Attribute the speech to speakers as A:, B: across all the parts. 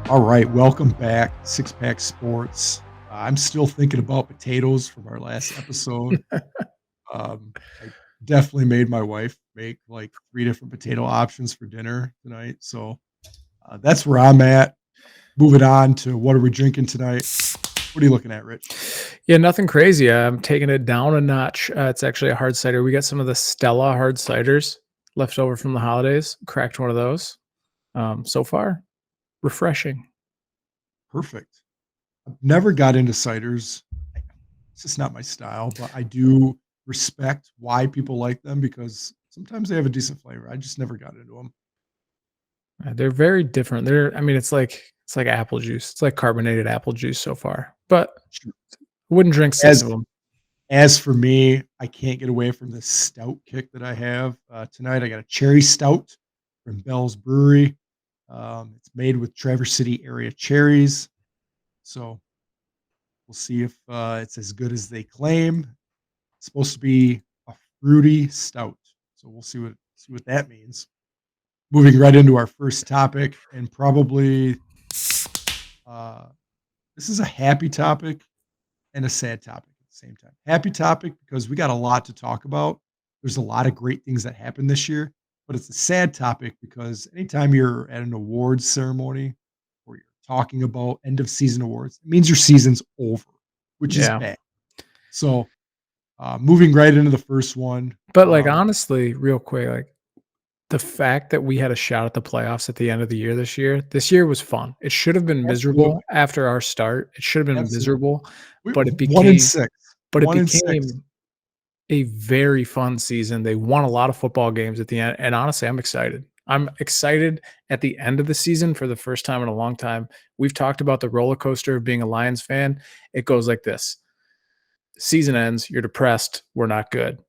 A: All right, welcome back, Six Pack Sports. I'm still thinking about potatoes from our last episode. I definitely made my wife make like 3 different potato options for dinner tonight, so, that's where I'm at. Moving on to what are we drinking tonight? What are you looking at, Rich?
B: Yeah, nothing crazy. I'm taking it down a notch. It's actually a hard cider. We got some of the Stella hard ciders left over from the holidays. Cracked one of those. So far, refreshing.
A: Perfect. I've never got into ciders. It's just not my style, but I do respect why people like them because sometimes they have a decent flavor. I just never got into them.
B: They're very different. I mean, it's like apple juice. It's like carbonated apple juice so far. But wouldn't drink six
A: As
B: of them.
A: As for me, I can't get away from the stout kick that I have. Tonight, I got a cherry stout from Bell's Brewery. It's made with Traverse City area cherries. So we'll see if it's as good as they claim. It's supposed to be a fruity stout. So we'll see what that means. Moving right into our first topic, and probably uh, this is a happy topic and a sad topic at the same time. Happy topic because we got a lot to talk about. There's a lot of great things that happened this year, but it's a sad topic because anytime you're at an awards ceremony or you're talking about end of season awards, it means your season's over, which is
B: Yeah.
A: bad. So, moving right into the first one.
B: But like honestly, real quick, like the fact that we had a shot at the playoffs at the end of the year this year was fun. It should have been
A: Absolutely,
B: miserable after our start. It should have been
A: absolutely.
B: miserable,
A: We
B: but it
A: one and
B: became
A: six,
B: but it
A: 1-6.
B: became a very fun season. They won a lot of football games at the end, and honestly, I'm excited. I'm excited at the end of the season for the first time in a long time. We've talked about the roller coaster of being a Lions fan. It goes like this. Season ends, you're depressed, we're not good.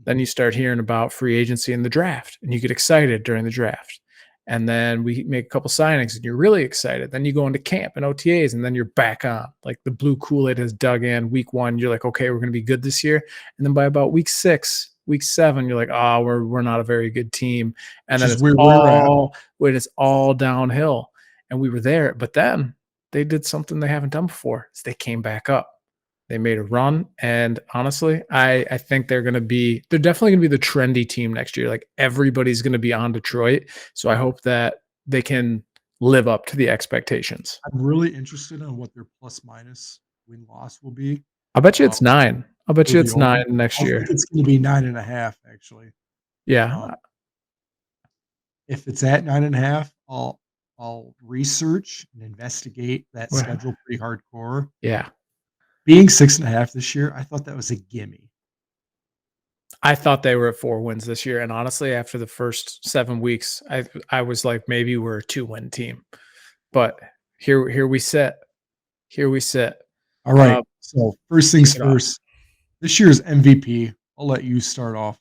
B: Then
A: Mhm.
B: you start hearing about free agency and the draft, and you get excited during the draft. And then we make a couple signings, and you're really excited. Then you go into camp and OTAs, and then you're back on. Like the blue Kool-Aid has dug in. Week 1, you're like, okay, we're going to be good this year. And then by about week 6, week 7, you're like, oh, we're not a very good team. And
A: Which
B: then
A: is where we're at.
B: it's all downhill. And we were there, but then they did something they haven't done before. Is they came back up. They made a run, and honestly, I think they're definitely gonna be the trendy team next year. Like everybody's gonna be on Detroit, so I hope that they can live up to the expectations.
A: I'm really interested in what their plus minus win-loss will be,
B: I bet you
A: uh,
B: it's 9. I bet
A: for
B: you
A: the
B: it's 9
A: over.
B: next
A: I think
B: year.
A: it's gonna be 9.5 actually. Um,
B: Yeah,
A: if it's at 9.5, I'll research and investigate that
B: well,
A: schedule pretty hardcore.
B: yeah.
A: Being 6.5 this year, I thought that was a gimme.
B: I thought they were at 4 wins this year, and honestly, after the first 7 weeks, I was like, maybe we're a 2-win team. But here we sit. Here we sit.
A: Alright,
B: Uh,
A: so first
B: Kick
A: things
B: it off.
A: first, this year's MVP, I'll let you start off.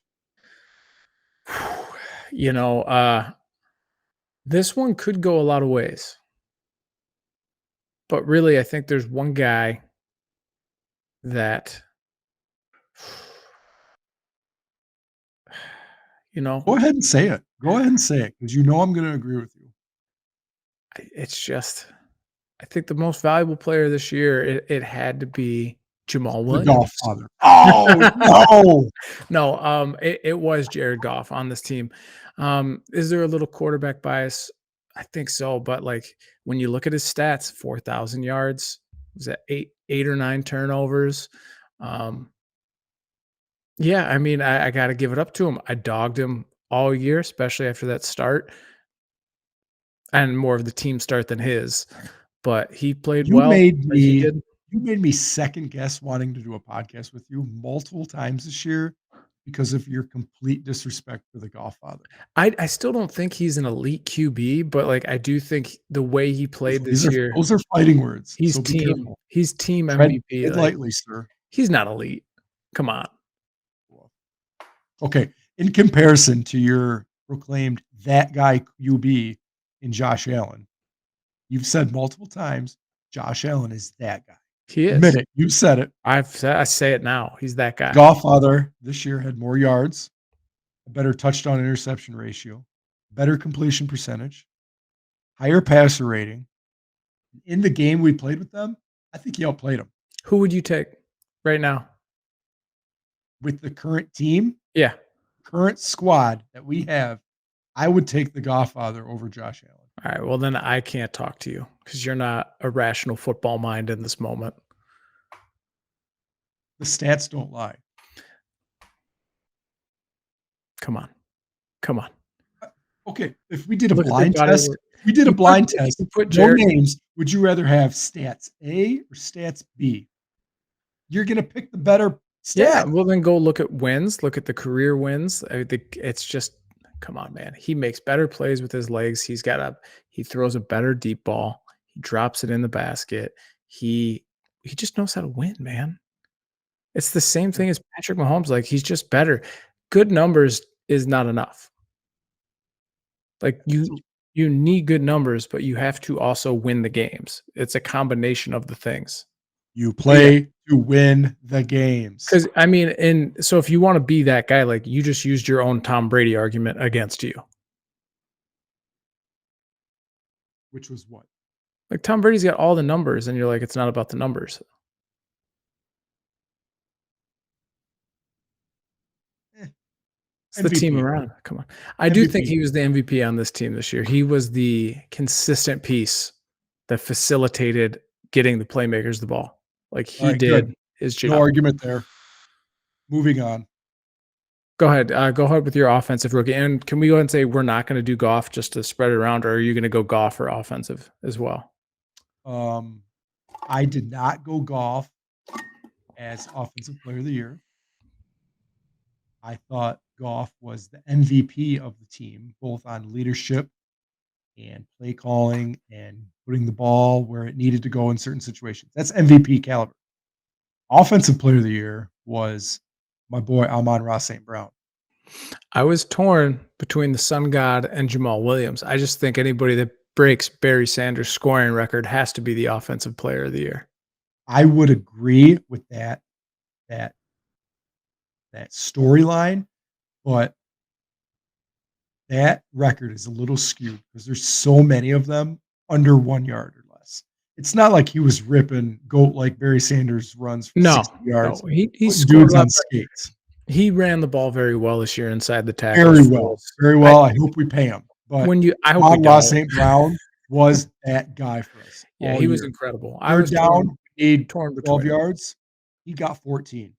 B: You know, this one could go a lot of ways, but really, I think there's one guy that, you know,
A: Go ahead and say it. Go ahead and say it because you know I'm gonna agree with you.
B: it's just, I think the most valuable player this year, it had to be Jamal
A: The
B: Williams.
A: Godfather. Oh, no!
B: No, it was Jared Goff on this team. Is there a little quarterback bias? I think so, but like when you look at his stats, 4,000 yards, was that eight or nine turnovers? Um, Yeah, I mean, I gotta give it up to him. I dogged him all year, especially after that start, and more of the team start than his, but he played
A: You
B: well,
A: made
B: like he
A: me
B: did.
A: you made me second guess wanting to do a podcast with you multiple times this year because of your complete disrespect for the Godfather.
B: I still don't think he's an elite QB, but, like, I do think the way he
A: Those
B: played
A: these
B: this
A: are
B: year,
A: those are fighting words, so be careful.
B: he's team
A: Tread
B: MVP,
A: tread
B: like,
A: lightly, sir.
B: he's not elite. Come on.
A: Okay, in comparison to your proclaimed "that guy QB" in Josh Allen, you've said multiple times, Josh Allen is that guy.
B: He
A: Admit
B: is.
A: it, you've said it.
B: I say it now, he's that guy.
A: Godfather this year had more yards, a better touchdown interception ratio, better completion percentage, higher passer rating, In the game we played with them, I think he outplayed them.
B: Who would you take right now?
A: With the current team,
B: Yeah.
A: current squad that we have, I would take the Godfather over Josh Allen.
B: All right. Well, then I can't talk to you because you're not a rational football mind in this moment.
A: The stats don't lie.
B: Come on. Come on.
A: Okay, if we did a
B: Look at their
A: blind
B: body
A: test
B: work.
A: if we did a blind test,
B: You put
A: no
B: Jared.
A: names, would you rather have stats A or stats B? You're gonna pick the better
B: Yeah,
A: stat,
B: well, then go look at wins, look at the career wins. I think it's just come on, man. He makes better plays with his legs. He throws a better deep ball. He drops it in the basket. He he just knows how to win, man. It's the same thing as Patrick Mahomes. Like he's just better. Good numbers is not enough. Like
A: so
B: you need good numbers, but you have to also win the games. It's a combination of the things.
A: you
B: But yeah,
A: play to win the games,
B: 'cause I mean, and so if you wanna be that guy, like, you just used your own Tom Brady argument against you.
A: which was what?
B: Like, Tom Brady's got all the numbers, and you're like, "It's not about the numbers."
A: Eh,
B: It's the team
A: MVP,
B: around. Come on. I do think
A: MVP,
B: he was the MVP on this team this year. He was the consistent piece that facilitated getting the playmakers the ball. Like, he
A: alright, good.
B: did his
A: No
B: job.
A: argument there. Moving on.
B: Go ahead with your offensive rookie, and can we go ahead and say we're not gonna do Goff just to spread it around, or are you gonna go Goff or offensive as well?
A: Um, I did not go golf as offensive player of the year. I thought Goff was the MVP of the team, both on leadership and play calling and putting the ball where it needed to go in certain situations. That's MVP caliber. Offensive player of the year was my boy Amon-Ra St. Brown.
B: I was torn between the Sun God and Jamal Williams. I just think anybody that breaks Barry Sanders' scoring record has to be the offensive player of the year.
A: I would agree with that that storyline, but that record is a little skewed because there's so many of them under 1 yard or less. It's not like he was ripping goat like Barry Sanders runs for
B: No,
A: 60
B: no,
A: yards,
B: he
A: putting
B: scored a
A: dudes
B: lot
A: on
B: better.
A: skates.
B: He ran the ball very well this year inside the tackles
A: Very
B: for
A: well,
B: us.
A: very
B: I
A: well. I hope we pay him, but
B: when you I hope we
A: Amon-Ra
B: don't.
A: St. Brown was that guy for us
B: Yeah,
A: all
B: he was
A: year.
B: incredible. I
A: Third
B: was torn
A: down, we need
B: torn
A: 12
B: between 'em.
A: yards. He got 14.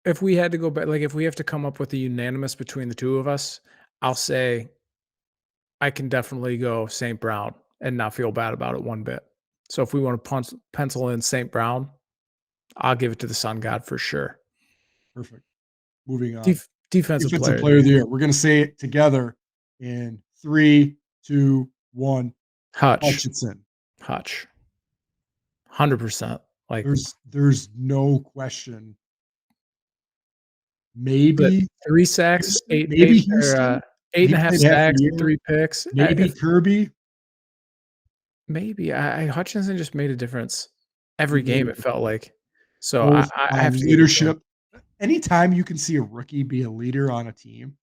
B: If we had to go back, like, if we have to come up with a unanimous between the 2 of us, I'll say I can definitely go St. Brown and not feel bad about it one bit. So if we wanna pencil in St. Brown, I'll give it to the Sun God for sure.
A: Perfect. Moving on.
B: Defensive
A: Defensive
B: player of the
A: player of
B: year.
A: the year. We're gonna say it together in 3, 2, 1.
B: Hutch.
A: Hutchinson.
B: Hutch. 100%. Like,
A: There's no question.
B: but
A: Maybe
B: 3 sacks,
A: Houston, maybe
B: 8
A: Houston,
B: eight
A: he
B: and a half
A: played half the
B: sacks,
A: year.
B: 3 picks.
A: Maybe
B: If
A: Kirby,
B: maybe I Hutchinson just made a difference
A: he
B: every
A: made
B: game,
A: a
B: it felt
A: difference,
B: like. So
A: both
B: I have
A: on
B: to give it to him.
A: leadership. Anytime you can see a rookie be a leader on a team,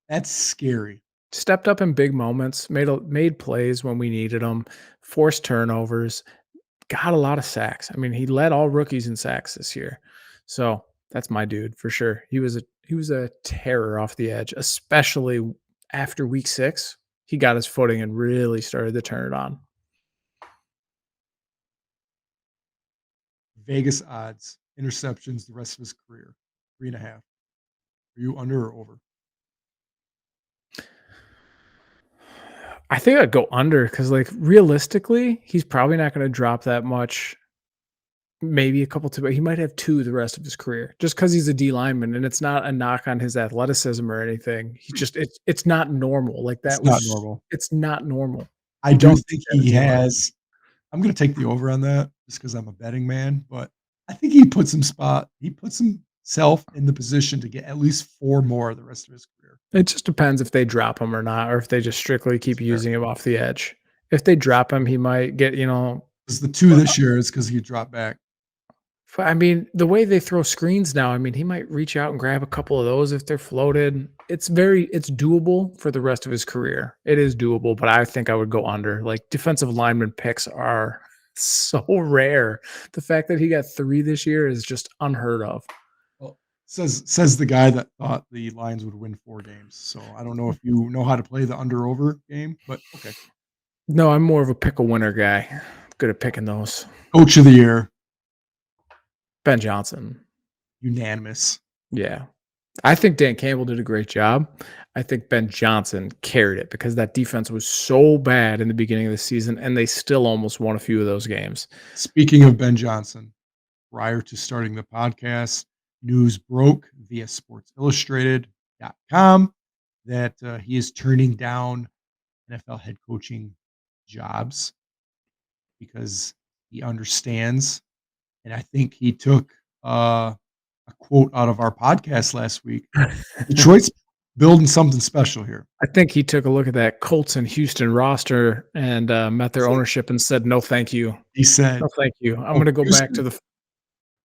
A: that's scary.
B: Stepped up in big moments, made plays when we needed them, forced turnovers, got a lot of sacks. I mean, he led all rookies in sacks this year. So, that's my dude for sure. He was a terror off the edge, especially after week 6. He got his footing and really started to turn it on.
A: Vegas odds, interceptions the rest of his career, 3.5. Are you under or over?
B: I think I'd go under because, like, realistically, he's probably not gonna drop that much. Maybe a couple but he might have 2 the rest of his career just because he's a D lineman, and it's not a knock on his athleticism or anything. He just it's not normal, like,
A: It's
B: that
A: not
B: was
A: normal.
B: it's not normal.
A: I
B: You
A: do
B: don't see
A: think
B: that
A: he
B: at D line.
A: has I'm gonna take the over on that just because 'cause I'm a betting man, but I think he puts himself in the position to get at least 4 more the rest of his career.
B: It just depends if they drop him or not, or if they just strictly
A: That's
B: keep
A: fair.
B: using him off the edge. If they drop him, he might get,
A: 'Cause the 2
B: uh,
A: this year is because he dropped back.
B: I mean, the way they throw screens now, I mean, he might reach out and grab a couple of those if they're floated. It's doable for the rest of his career. It is doable, but I think I would go under. Like defensive lineman picks are so rare. The fact that he got 3 this year is just unheard of.
A: Well, says the guy that thought the Lions would win 4 games. So I don't know if you know how to play the under over game, but okay.
B: No, I'm more of a pick a winner guy. Good at picking those.
A: Coach of the year,
B: Ben Johnson.
A: unanimous.
B: Yeah. I think Dan Campbell did a great job. I think Ben Johnson carried it because that defense was so bad in the beginning of the season, and they still almost won a few of those games.
A: Speaking of Ben Johnson, prior to starting the podcast, news broke via sportsillustrated.com that he is turning down NFL head coaching jobs because he understands. And I think he took a quote out of our podcast last week. Detroit's building something special here.
B: I think he took a look at that Colts and Houston roster and met their ownership and said, "No, thank you.
A: He said,
B: No, thank you. I'm
A: "Oh,
B: going to go back to
A: Houston,
B: the."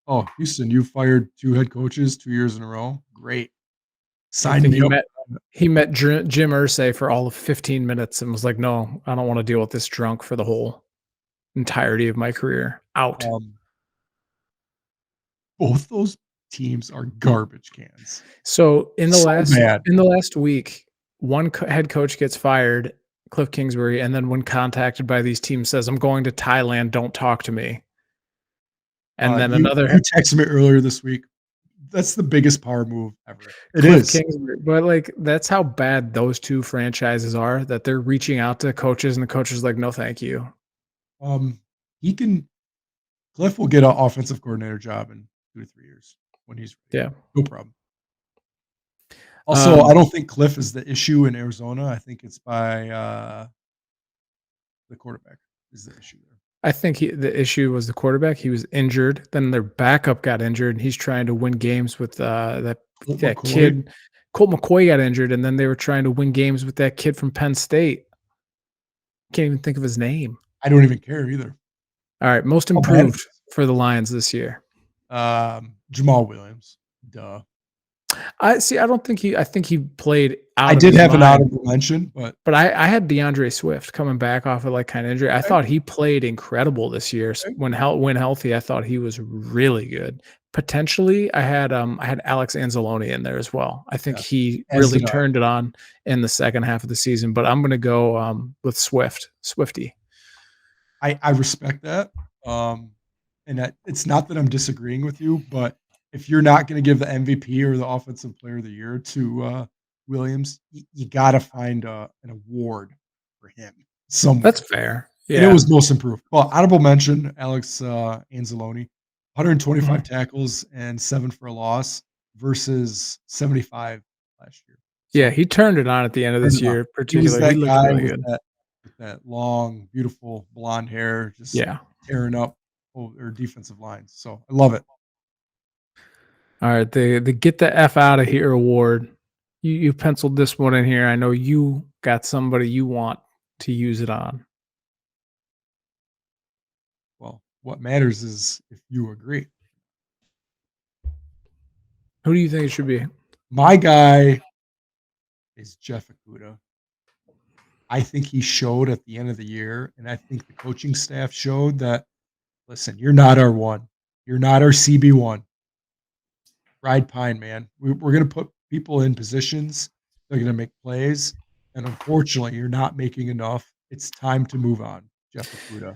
A: oh, Houston, you fired 2 head coaches 2 years in a row. Great.
B: I
A: Sign
B: think
A: me up."
B: he met Jim Irsay for all of 15 minutes and was like, "No, I don't want to deal with this drunk for the whole entirety of my career. Out."
A: Um, both those teams are garbage cans.
B: So
A: So bad.
B: in the last week, one head coach gets fired, Cliff Kingsbury, and then when contacted by these teams says, "I'm going to Thailand. Don't talk to me." And then another
A: You texted me earlier this week. That's the biggest power move ever. It
B: Cliff
A: is.
B: Kingsbury, but like that's how bad those two franchises are. That they're reaching out to coaches, and the coach is like, "No, thank you."
A: Um, he can Cliff will get an offensive coordinator job in 2 to 3 years when he's ready.
B: Yeah.
A: No problem. Also, I don't think Cliff is the issue in Arizona. I think it's by, the quarterback is the issue there.
B: I think the issue was the quarterback. He was injured. Then their backup got injured, and he's trying to win games with
A: Colt
B: that
A: McCoy,
B: kid. Colt McCoy got injured, and then they were trying to win games with that kid from Penn State. Can't even think of his name.
A: I don't even care either.
B: All right, most
A: How bad
B: improved
A: is
B: for the Lions this year.
A: Jamal Williams, duh.
B: I see. I think he played
A: I
B: out of
A: did
B: his
A: have an
B: mind.
A: honorable mention, but
B: But I had DeAndre Swift coming back off of like kind of injury. I
A: okay,
B: thought he played incredible this year.
A: okay.
B: When healthy, I thought he was really good. Potentially, I had Alex Anzalone in there as well. I think
A: Yeah,
B: he
A: as
B: really
A: did I.
B: turned it on in the second half of the season. But I'm going to go with Swifty.
A: I respect that. And that it's not that I'm disagreeing with you, but if you're not going to give the MVP or the Offensive Player of the Year to Williams, you got to find an award for him
B: That's
A: somewhere.
B: fair.
A: And it
B: Yeah.
A: was most improved. Well, honorable mention, Alex Anzalone, 125
B: Mhm.
A: tackles and 7 for a loss versus 75 last year.
B: Yeah,
A: So
B: he turned it on at the end of
A: turned
B: this
A: it on.
B: year.
A: He was
B: Particular, he
A: that
B: looked
A: guy
B: really good.
A: with that long, beautiful blonde hair, just
B: Yeah.
A: tearing up their defensive lines. So I love it.
B: All right, the get the F out of here award. You penciled this one in here. I know you got somebody you want to use it on.
A: Well, what matters is if you agree.
B: Who do you think it should be?
A: My guy is Jeff Okuda. I think he showed at the end of the year, and I think the coaching staff showed that, listen, you're not our one. You're not our CB1. Ride pine, man. We're going to put people in positions. They're going to make plays. And unfortunately, you're not making enough. It's time to move on, Jeff Okuda.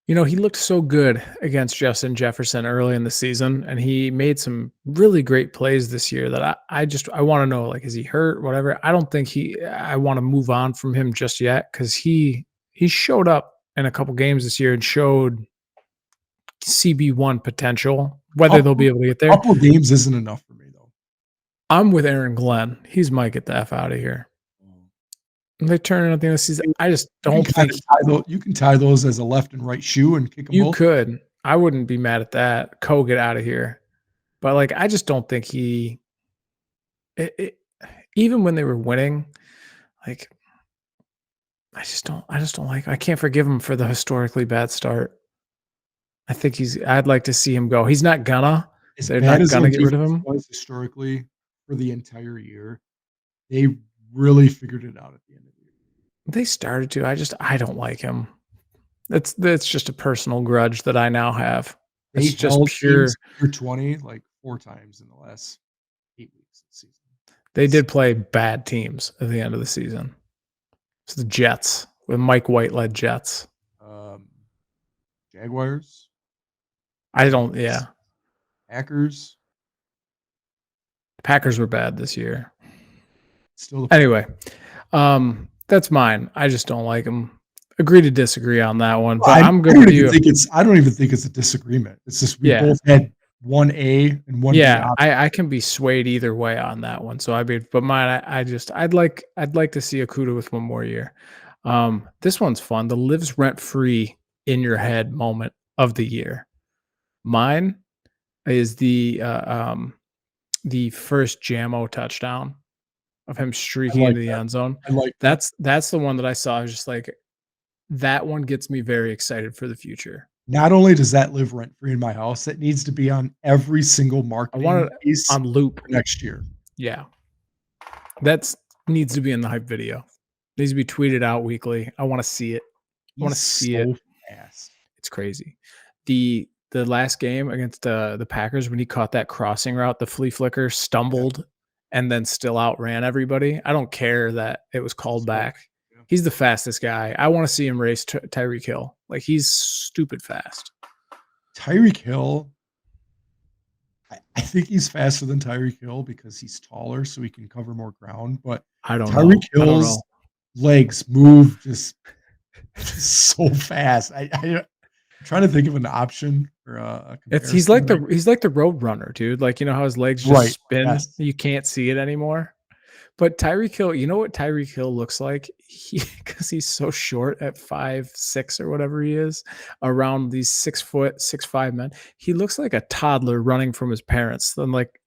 B: You know, he looked so good against Justin Jefferson early in the season, and he made some really great plays this year that I want to know, like, is he hurt, whatever. I don't think I want to move on from him just yet because he showed up in a couple games this year and showed CB1 potential. Whether they'll be able to get there,
A: Couple games isn't enough for me, though.
B: I'm with Aaron Glenn. He's might get the F out of here. They turn it at the end of the season. I just don't think
A: You can tie those as a left and right shoe and kick them
B: you
A: both.
B: could. I wouldn't be mad at that. Get out of here. But like, I just don't think even when they were winning, like, I just don't like. I can't forgive him for the historically bad start. I think I'd like to see him go. He's not gonna.
A: As
B: They're
A: bad
B: not
A: as our
B: gonna get rid of
A: defense
B: him.
A: was historically for the entire year, they really figured it out at the end of the year.
B: They started to. I don't like him. That's just a personal grudge that I now have.
A: They
B: It's just
A: held teams
B: pure.
A: under 20 like 4 times in the last 8 weeks of the season.
B: They
A: It's,
B: did play bad teams at the end of the season. It's the Jets with Mike White led Jets.
A: um, Jaguars,
B: I don't.
A: Chiefs,
B: Yeah,
A: Packers,
B: Packers were bad this year.
A: still the
B: Anyway, that's mine. I just don't like him. Agree to disagree on that one, but I'm good with you.
A: I don't even think it's a disagreement. It's just we
B: Yeah.
A: both had 1A and 1B
B: Yeah,
A: option.
B: I can be swayed either way on that one. So but mine, I'd like to see Okuda with one more year. This one's fun. The lives rent free in your head moment of the year. Mine is the first Jamo touchdown of him
A: I
B: streaking
A: like
B: into the
A: that.
B: end zone.
A: I like that.
B: That's the one that I saw. I was just like, that one gets me very excited for the future.
A: Not only does that live rent free in my house, it needs to be on every single
B: I want
A: marketing
B: it
A: piece
B: on loop.
A: for next year.
B: Yeah. That's needs to be in the hype video. Needs to be tweeted out weekly. I wanna see it. I wanna
A: He's
B: see it.
A: so fast.
B: It's crazy. The last game against, the Packers when he caught that crossing route, the flea flicker,
A: Yeah,
B: stumbled, and then still outran everybody. I don't care that it was called
A: so
B: back.
A: yeah.
B: He's the fastest guy. I wanna see him race Tyreek Hill. Like, he's stupid fast.
A: Tyreek Hill, I think he's faster than Tyreek Hill because he's taller, so he can cover more ground. But
B: I don't know.
A: Tyreek
B: I don't
A: Hill's
B: know.
A: legs move just so fast. I'm trying to think of an option or a
B: It's
A: comparison that I
B: he's like the road runner, dude. Like, you know how his legs just
A: right,
B: spin?
A: yes.
B: You can't see it anymore? But Tyreek Hill, you know what Tyreek Hill looks like? Because he's so short at 5'6" or whatever he is, around these 6', 6'5" men. He looks like a toddler running from his parents. And like,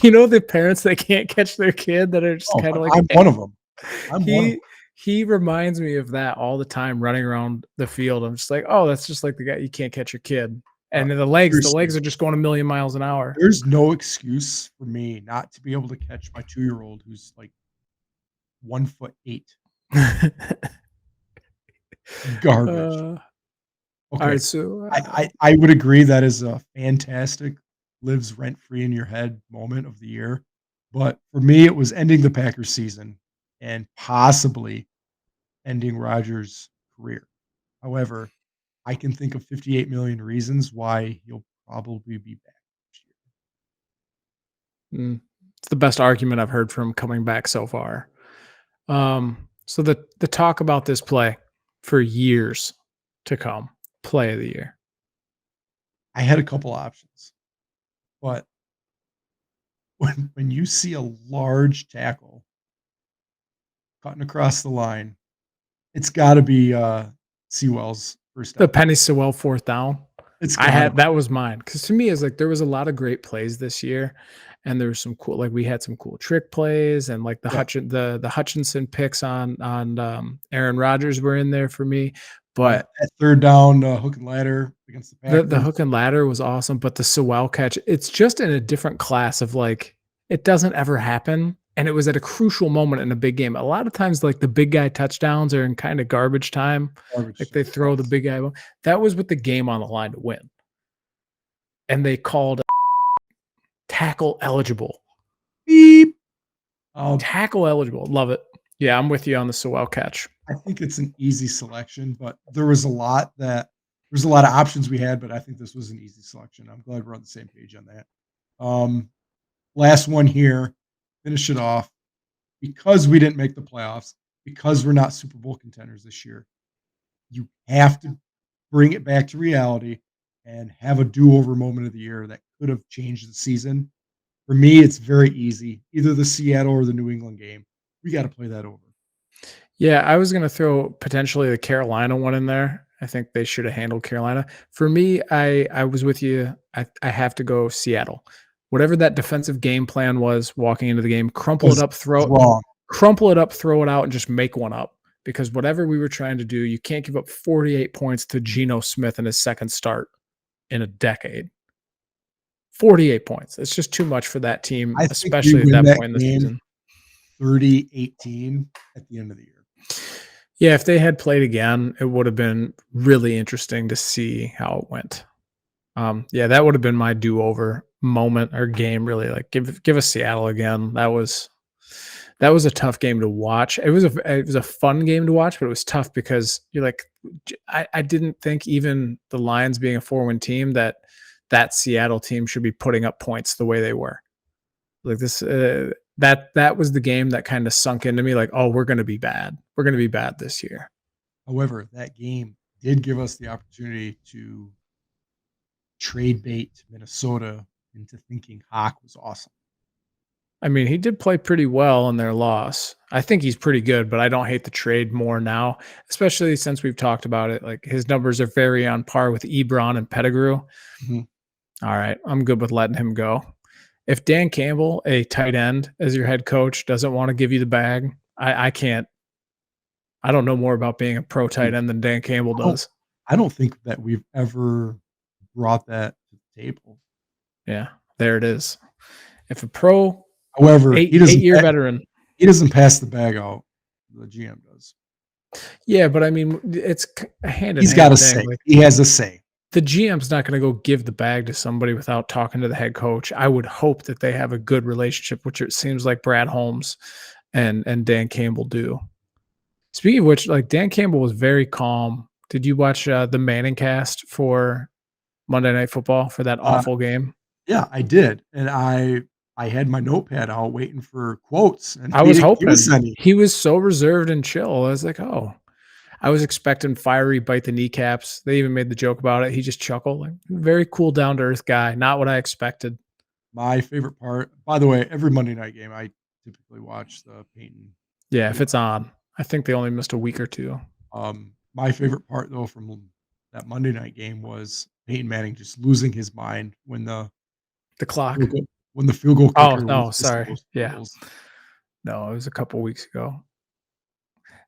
B: you know, the parents that can't catch their kid that are just
A: Oh,
B: kind of
A: but
B: like
A: I'm one of them. I'm one of them.
B: he reminds me of that all the time running around the field. I'm just like, oh, that's just like the guy you can't catch your kid. And then the legs
A: Seriously,
B: are just going a million miles an hour.
A: there's no excuse for me not to be able to catch my 2-year-old who's like 1'8". Garbage.
B: All
A: Okay.
B: right, so
A: I would agree that is a fantastic lives rent free in your head moment of the year. But for me, it was ending the Packers season and possibly ending Rodgers' career. However, I can think of 58 million reasons why he'll probably be back next year.
B: it's the best argument I've heard from coming back so far. So the talk about this play for years to come, play of the year.
A: I had a couple options, but when you see a large tackle cutting across the line, it's gotta be, Sewell's first
B: The
A: down.
B: Penny Sewell fourth down.
A: It's
B: I
A: gotta
B: had
A: be.
B: that was mine because to me, it's like there was a lot of great plays this year, and there was some cool like we had some cool trick plays and like
A: Yeah,
B: the Hutchinson picks on Aaron Rodgers were in there for me, but
A: that 3rd down, hook and ladder against the
B: the
A: Packers.
B: hook and ladder was awesome, but the Sewell catch, it's just in a different class of like it doesn't ever happen. And it was at a crucial moment in a big game. A lot of times, like the big guy touchdowns are in kind of garbage time.
A: Garbage
B: Like they
A: time,
B: throw the
A: yes.
B: big guy. That was with the game on the line to win. And they called tackle eligible.
A: Beep.
B: Tackle eligible. Love it. Yeah, I'm with you on the Sewell catch.
A: I think it's an easy selection, but there's a lot of options we had, but I think this was an easy selection. I'm glad we're on the same page on that. Last one here, finish it off. Because we didn't make the playoffs, because we're not Super Bowl contenders this year, you have to bring it back to reality and have a do-over moment of the year that could have changed the season. For me, it's very easy. Either the Seattle or the New England game. We got to play that over.
B: Yeah, I was gonna throw potentially the Carolina one in there. I think they should have handled Carolina. For me, I was with you. I have to go Seattle. Whatever that defensive game plan was walking into the game,
A: Was wrong.
B: crumple it up, throw it out, and just make one up because whatever we were trying to do, you can't give up 48 points to Geno Smith in his second start in a decade. 48 points. It's just too much for that team,
A: I think we
B: especially at
A: win
B: that
A: that
B: point in the
A: game
B: season.
A: 30-18 at the end of the year.
B: Yeah, if they had played again, it would have been really interesting to see how it went. Yeah, that would have been my do-over moment or game, really. Like, give us Seattle again. That was a tough game to watch. It was a fun game to watch, but it was tough because you're like, I didn't think even the Lions being a 4-win team that Seattle team should be putting up points the way they were. Like this, that was the game that kind of sunk into me. Like, oh, we're going to be bad. We're going to be bad this year.
A: However, that game did give us the opportunity to trade bait Minnesota into thinking Hawk was awesome.
B: I mean, he did play pretty well in their loss. I think he's pretty good, but I don't hate the trade more now, especially since we've talked about it. Like his numbers are very on par with Ebron and Pettigrew.
A: Mhm.
B: All right, I'm good with letting him go. If Dan Campbell, a tight end, as your head coach, doesn't want to give you the bag, I can't. I don't know more about being a pro tight end than Dan Campbell does.
A: I don't think that we've ever brought that to the table.
B: Yeah, there it is. If a pro
A: However,
B: eight-year veteran.
A: He doesn't pass the bag out. The GM does.
B: Yeah, but I mean, it's a hand in
A: He's got
B: hand
A: a
B: thing.
A: say.
B: Like,
A: He has a say.
B: the GM's not going to go give the bag to somebody without talking to the head coach. I would hope that they have a good relationship, which it seems like Brad Holmes and Dan Campbell do. Speaking of which, like Dan Campbell was very calm. Did you watch the Manning cast for Monday Night Football for that awful game?
A: Yeah, I did, and I had my notepad out waiting for quotes, and
B: I
A: he
B: was
A: didn't give us
B: hoping.
A: any.
B: He was so reserved and chill. I was like, oh, I was expecting fiery, bite the kneecaps. They even made the joke about it. He just chuckled. Like, very cool, down to earth guy. Not what I expected.
A: My favorite part, by the way, every Monday night game, I typically watch the Peyton.
B: Yeah, if it's on. I think they only missed a week or two.
A: My favorite part though from that Monday night game was Peyton Manning just losing his mind when the
B: The clock.
A: field goal
B: Oh,
A: kicker
B: no,
A: was missing
B: sorry.
A: those
B: Yeah.
A: field.
B: No, it was a couple weeks ago.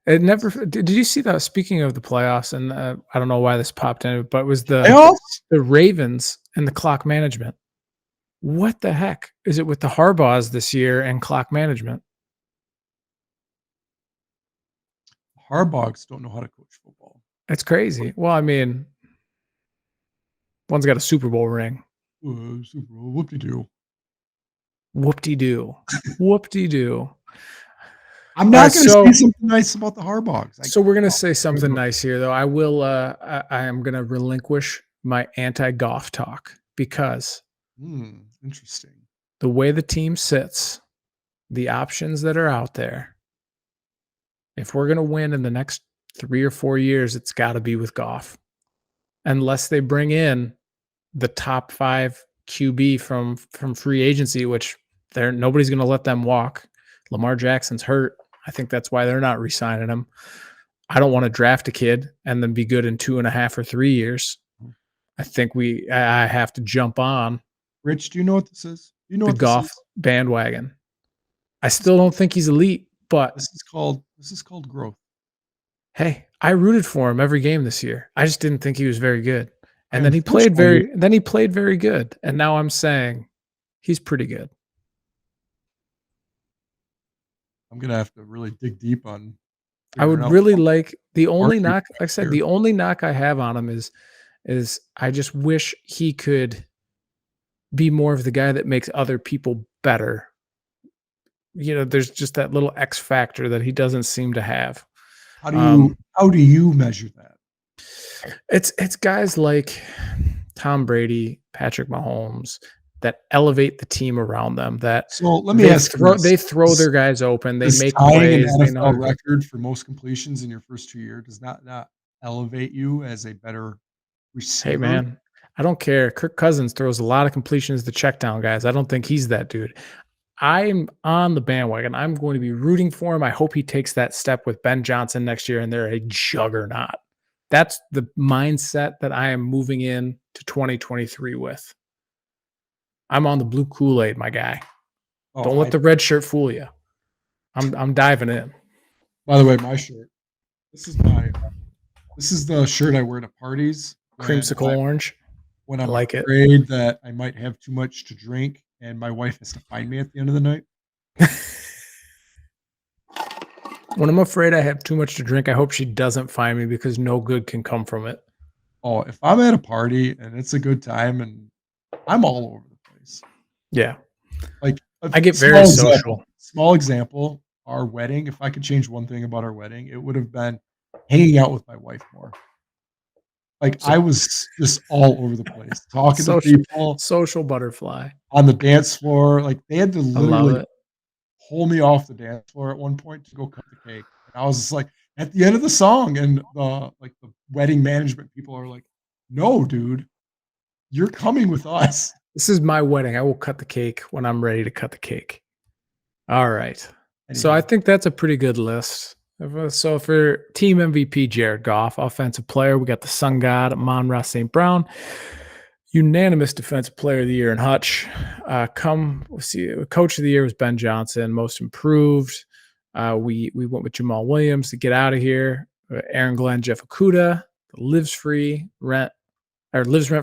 B: It never did you see that? Speaking of the playoffs, and I don't know why this popped in, but it was
A: Playoffs?
B: the Ravens and the clock management. What the heck is it with the Harbaughs this year and clock management?
A: Harbaughs don't know how to coach football.
B: It's crazy. Well, I mean, one's got a Super Bowl ring.
A: Super Bowl, whoop-de-doo.
B: Whoop-de-doo. Whoop-de-doo.
A: I'm not gonna say something nice about the Harbaughs.
B: So we're gonna say something nice here, though. I will. I am gonna relinquish my anti-Goff talk because
A: Interesting.
B: the way the team sits, the options that are out there. If we're gonna win in the next 3 or 4 years, it's got to be with Goff, unless they bring in the top 5 QB from free agency, which nobody's gonna let them walk. Lamar Jackson's hurt. I think that's why they're not re-signing him. I don't want to draft a kid and then be good in 2.5 or 3 years. I think I have to jump on
A: Rich, do you know what this is? Do you know
B: the
A: what this
B: Goff
A: is?
B: bandwagon. I still don't think he's elite, but
A: This is called growth.
B: hey, I rooted for him every game this year. I just didn't think he was very good. And then he played very good. And now I'm saying he's pretty good.
A: I'm gonna have to really dig deep on.
B: I would
A: figuring out
B: really
A: what
B: like the only
A: market
B: knock, like I said,
A: here.
B: the only knock I have on him is I just wish he could be more of the guy that makes other people better. You know, there's just that little X factor that he doesn't seem to have.
A: How do you measure that?
B: It's guys like Tom Brady, Patrick Mahomes that elevate the team around them. That
A: So let me ask you this.
B: they throw their guys open. They
A: Does
B: make
A: tying an
B: plays. They know how
A: NFL
B: to
A: record for most completions in your first 2 years does not elevate you as a better receiver?
B: Hey, man, I don't care. Kirk Cousins throws a lot of completions to check down guys. I don't think he's that dude. I'm on the bandwagon. I'm going to be rooting for him. I hope he takes that step with Ben Johnson next year and they're a juggernaut. That's the mindset that I am moving in to 2023 with. I'm on the blue Kool-Aid, my guy. Don't let the red shirt fool you. I'm diving in.
A: By the way, my shirt This is my this is the shirt I wear to parties
B: Creamsicle orange.
A: when
B: I
A: I'm
B: like it.
A: afraid that I might have too much to drink and my wife has to find me at the end of the night.
B: When I'm afraid I have too much to drink, I hope she doesn't find me because no good can come from it.
A: Oh, if I'm at a party and it's a good time and I'm all over the place.
B: Yeah.
A: Like, a
B: I get very
A: small example
B: social.
A: small example, our wedding, if I could change one thing about our wedding, it would have been hanging out with my wife more. Like,
B: So
A: I was just all over the place, talking to
B: social
A: people
B: social butterfly.
A: on the dance floor, like, they had to
B: I love
A: literally
B: it.
A: pull me off the dance floor at one point to go cut the cake, and I was just like, at the end of the song, and the wedding management people are like, "No, dude, you're coming with us."
B: This is my wedding. I will cut the cake when I'm ready to cut the cake. All right. So I
A: Anyhow,
B: think that's a pretty good list. So for team MVP, Jared Goff, offensive player, we got the Sun God, Amon-Ra St. Brown, unanimous defensive player of the year in Hutch. We'll see, coach of the year was Ben Johnson, most improved. We went with Jamal Williams to get out of here. Aaron Glenn, Jeff Okuda, lives rent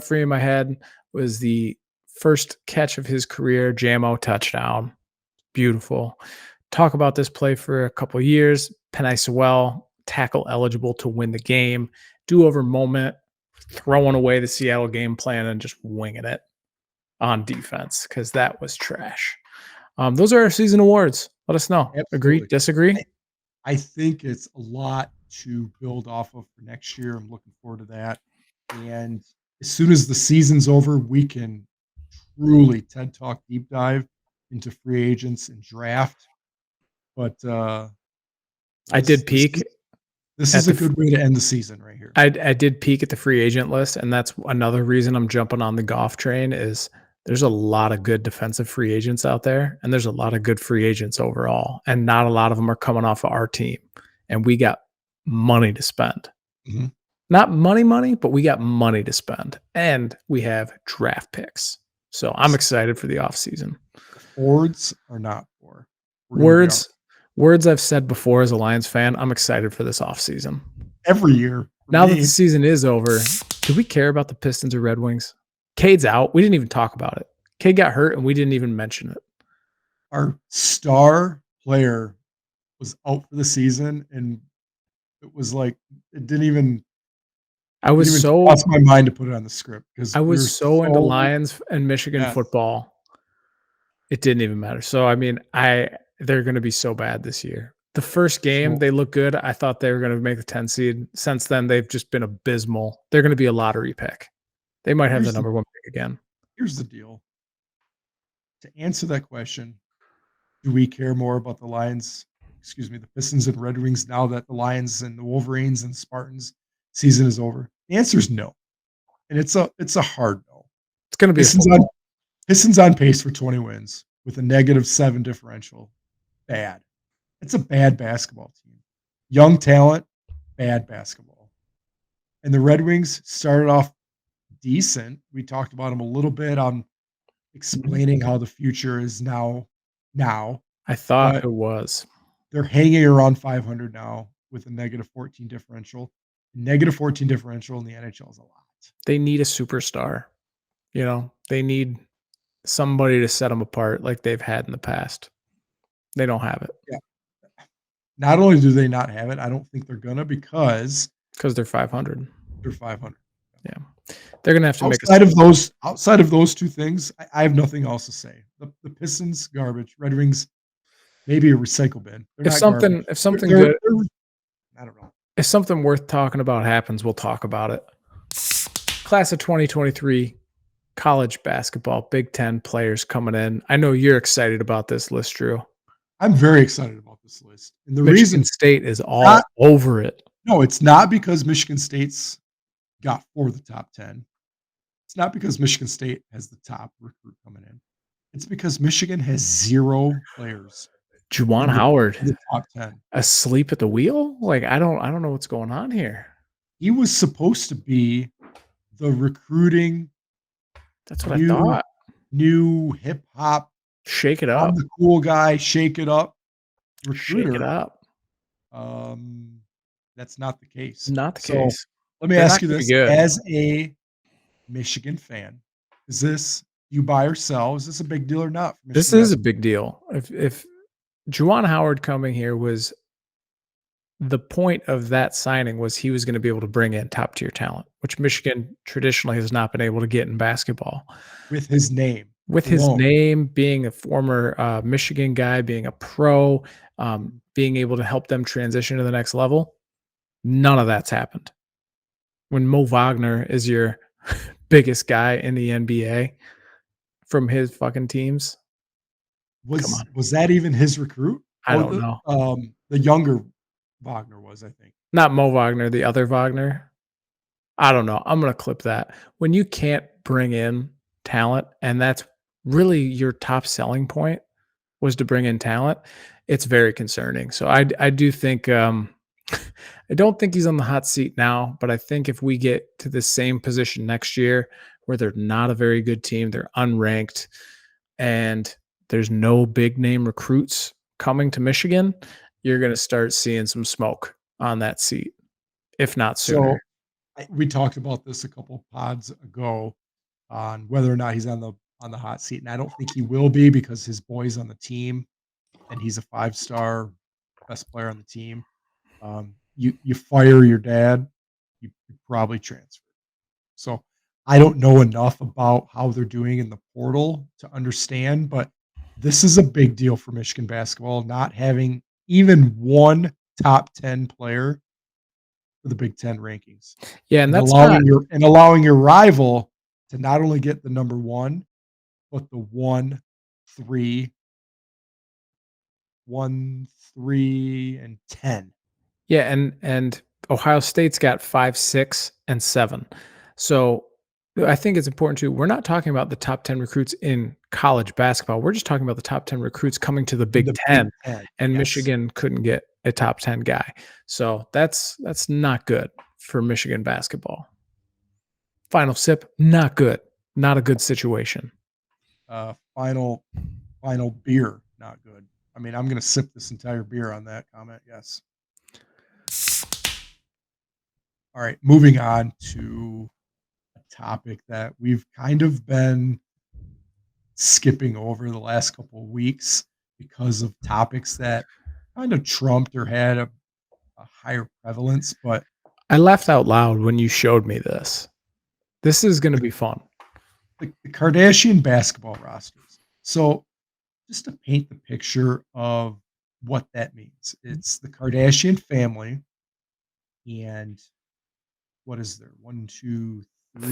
B: free in my head, was the first catch of his career, JMO touchdown. Beautiful. Talk about this play for a couple of years. Penei Sewell, tackle eligible to win the game. Do-over moment, throwing away the Seattle game plan and just winging it on defense because that was trash. Those are our season awards. Let us know. Agree?
A: absolutely.
B: Disagree?
A: I I think it's a lot to build off of for next year. I'm looking forward to that, and as soon as the season's over, we can truly TED Talk deep dive into free agents and draft, but,
B: I
A: this
B: did
A: this is
B: peek
A: this
B: at
A: is a
B: the
A: good way to end the season right here.
B: I did peek at the free agent list, and that's another reason I'm jumping on the golf train is there's a lot of good defensive free agents out there, and there's a lot of good free agents overall, and not a lot of them are coming off of our team, and we got money to spend.
A: Mhm.
B: Not money, but we got money to spend, and we have draft picks. So I'm
A: Yes.
B: excited for the offseason.
A: The Fords are not for. We're gonna be all right.
B: Words words I've said before as a Lions fan, I'm excited for this offseason.
A: Every year for
B: Now that the
A: me.
B: season is over, do we care about the Pistons or Red Wings? Cade's out. We didn't even talk about it. Cade got hurt and we didn't even mention it.
A: Our star player was out for the season, and it was like it
B: I
A: didn't
B: was
A: even
B: so
A: cross my mind to put it on the script
B: I
A: because we
B: was
A: were
B: so into
A: so.
B: Lions and Michigan
A: Yes.
B: football. It didn't even matter. So I mean, they're going to be so bad this year. The first game,
A: So
B: they look good. I thought they were going to make the 10 seed. Since then, they've just been abysmal. They're going to be a lottery pick. They might have the
A: here's the
B: number one pick again.
A: here's the deal. To answer that question, do we care more about the Pistons and Red Wings now that the Lions and the Wolverines and Spartans season is over? The answer is no, and it's a hard no.
B: It's going to be a
A: Pistons
B: full.
A: on Pistons on pace for 20 wins with a -7 differential. Bad. It's a bad basketball team. Young talent, bad basketball. And the Red Wings started off decent. We talked about them a little bit on
B: Mhm.
A: explaining how the future is now,
B: I thought
A: but
B: it was.
A: they're hanging around 500 now with a -14 differential. -14 differential in the NHL is a lot.
B: They need a superstar. They need somebody to set them apart like they've had in the past. They don't have it
A: Yeah. Not only do they not have it, I don't think they're gonna because
B: because they're 500.
A: they're 500.
B: Yeah. They're going to have to make a.
A: Outside of those 2 things, I have nothing else to say. The Pistons, garbage. Red Wings, maybe a recycle bin. They're
B: If
A: not garbage.
B: something if
A: They're
B: something
A: they're
B: good
A: they're I don't know.
B: if something worth talking about happens, we'll talk about it. Class of 2023 college basketball, Big 10 players coming in. I know you're excited about this list, Drew.
A: I'm very excited about this list, and the
B: Michigan
A: reason
B: State is
A: not
B: all over it.
A: no, it's not because Michigan State's got 4 of the top 10. It's not because Michigan State has the top recruit coming in. It's because Michigan has 0 players
B: Juwan
A: in
B: Howard
A: the top 10.
B: asleep at the wheel? Like I don't know what's going on here.
A: He was supposed to be the recruiting
B: That's what I
A: new
B: thought.
A: new hip hop,
B: Shake it
A: I'm
B: up.
A: the cool guy, shake it up
B: Shake it
A: recruiter.
B: up.
A: Um, That's not the case.
B: Not the
A: So,
B: case.
A: let me
B: They're
A: ask
B: not
A: you
B: gonna be
A: this,
B: good.
A: as a Michigan fan, is this you buy or sell? Is this a big deal or not for
B: This
A: Michigan
B: is a
A: basketball?
B: big deal. If Juwan Howard coming here was the point of that signing was he was gonna be able to bring in top tier talent, which Michigan traditionally has not been able to get in basketball.
A: With his name
B: With his
A: alone.
B: name, being a former, Michigan guy, being a pro,
A: Mhm.
B: being able to help them transition to the next level, none of that's happened. When Mo Wagner is your biggest guy in the NBA from his fucking teams, come on.
A: Was that even his recruit?
B: I
A: Oh,
B: don't know.
A: the younger Wagner was, I think.
B: Not Mo Wagner, the other Wagner. I don't know. I'm gonna clip that. When you can't bring in talent, and that's really your top selling point was to bring in talent, it's very concerning. So I do think I don't think he's on the hot seat now, but I think if we get to the same position next year where they're not a very good team, they're unranked, and there's no big name recruits coming to Michigan, you're gonna start seeing some smoke on that seat, if not
A: So,
B: sooner.
A: we talked about this a couple pods ago on whether or not he's on the hot seat, and I don't think he will be because his boy's on the team, and he's a five-star best player on the team. You fire your dad, you probably transfer. So, I don't know enough about how they're doing in the portal to understand, but this is a big deal for Michigan basketball, not having even one top 10 player for the Big Ten rankings,
B: Yeah, and
A: and
B: that's not
A: allowing your rival to not only get the number 1, but the 1, 3, 1, 3, and 10.
B: yeah, and Ohio State's got 5, 6, and 7. So, I think it's important too, we're not talking about the top 10 recruits in college basketball, we're just talking about the top 10 recruits coming to the
A: In
B: Big
A: the Big
B: 10,
A: 10,
B: and
A: yes.
B: Michigan couldn't get a top 10 guy. So, that's not good for Michigan basketball. Final sip, not good. Not a good situation.
A: Final beer, not good. I mean, I'm gonna sip this entire beer on that comment, yes. Alright, moving on to a topic that we've kind of been skipping over the last couple of weeks because of topics that kind of trumped or had a higher prevalence, but
B: I laughed out loud when you showed me this. This is gonna
A: the
B: be fun.
A: the Kardashian basketball rosters. So, just to paint the picture of what that means, it's the Kardashian family, and what is there? 1, 2,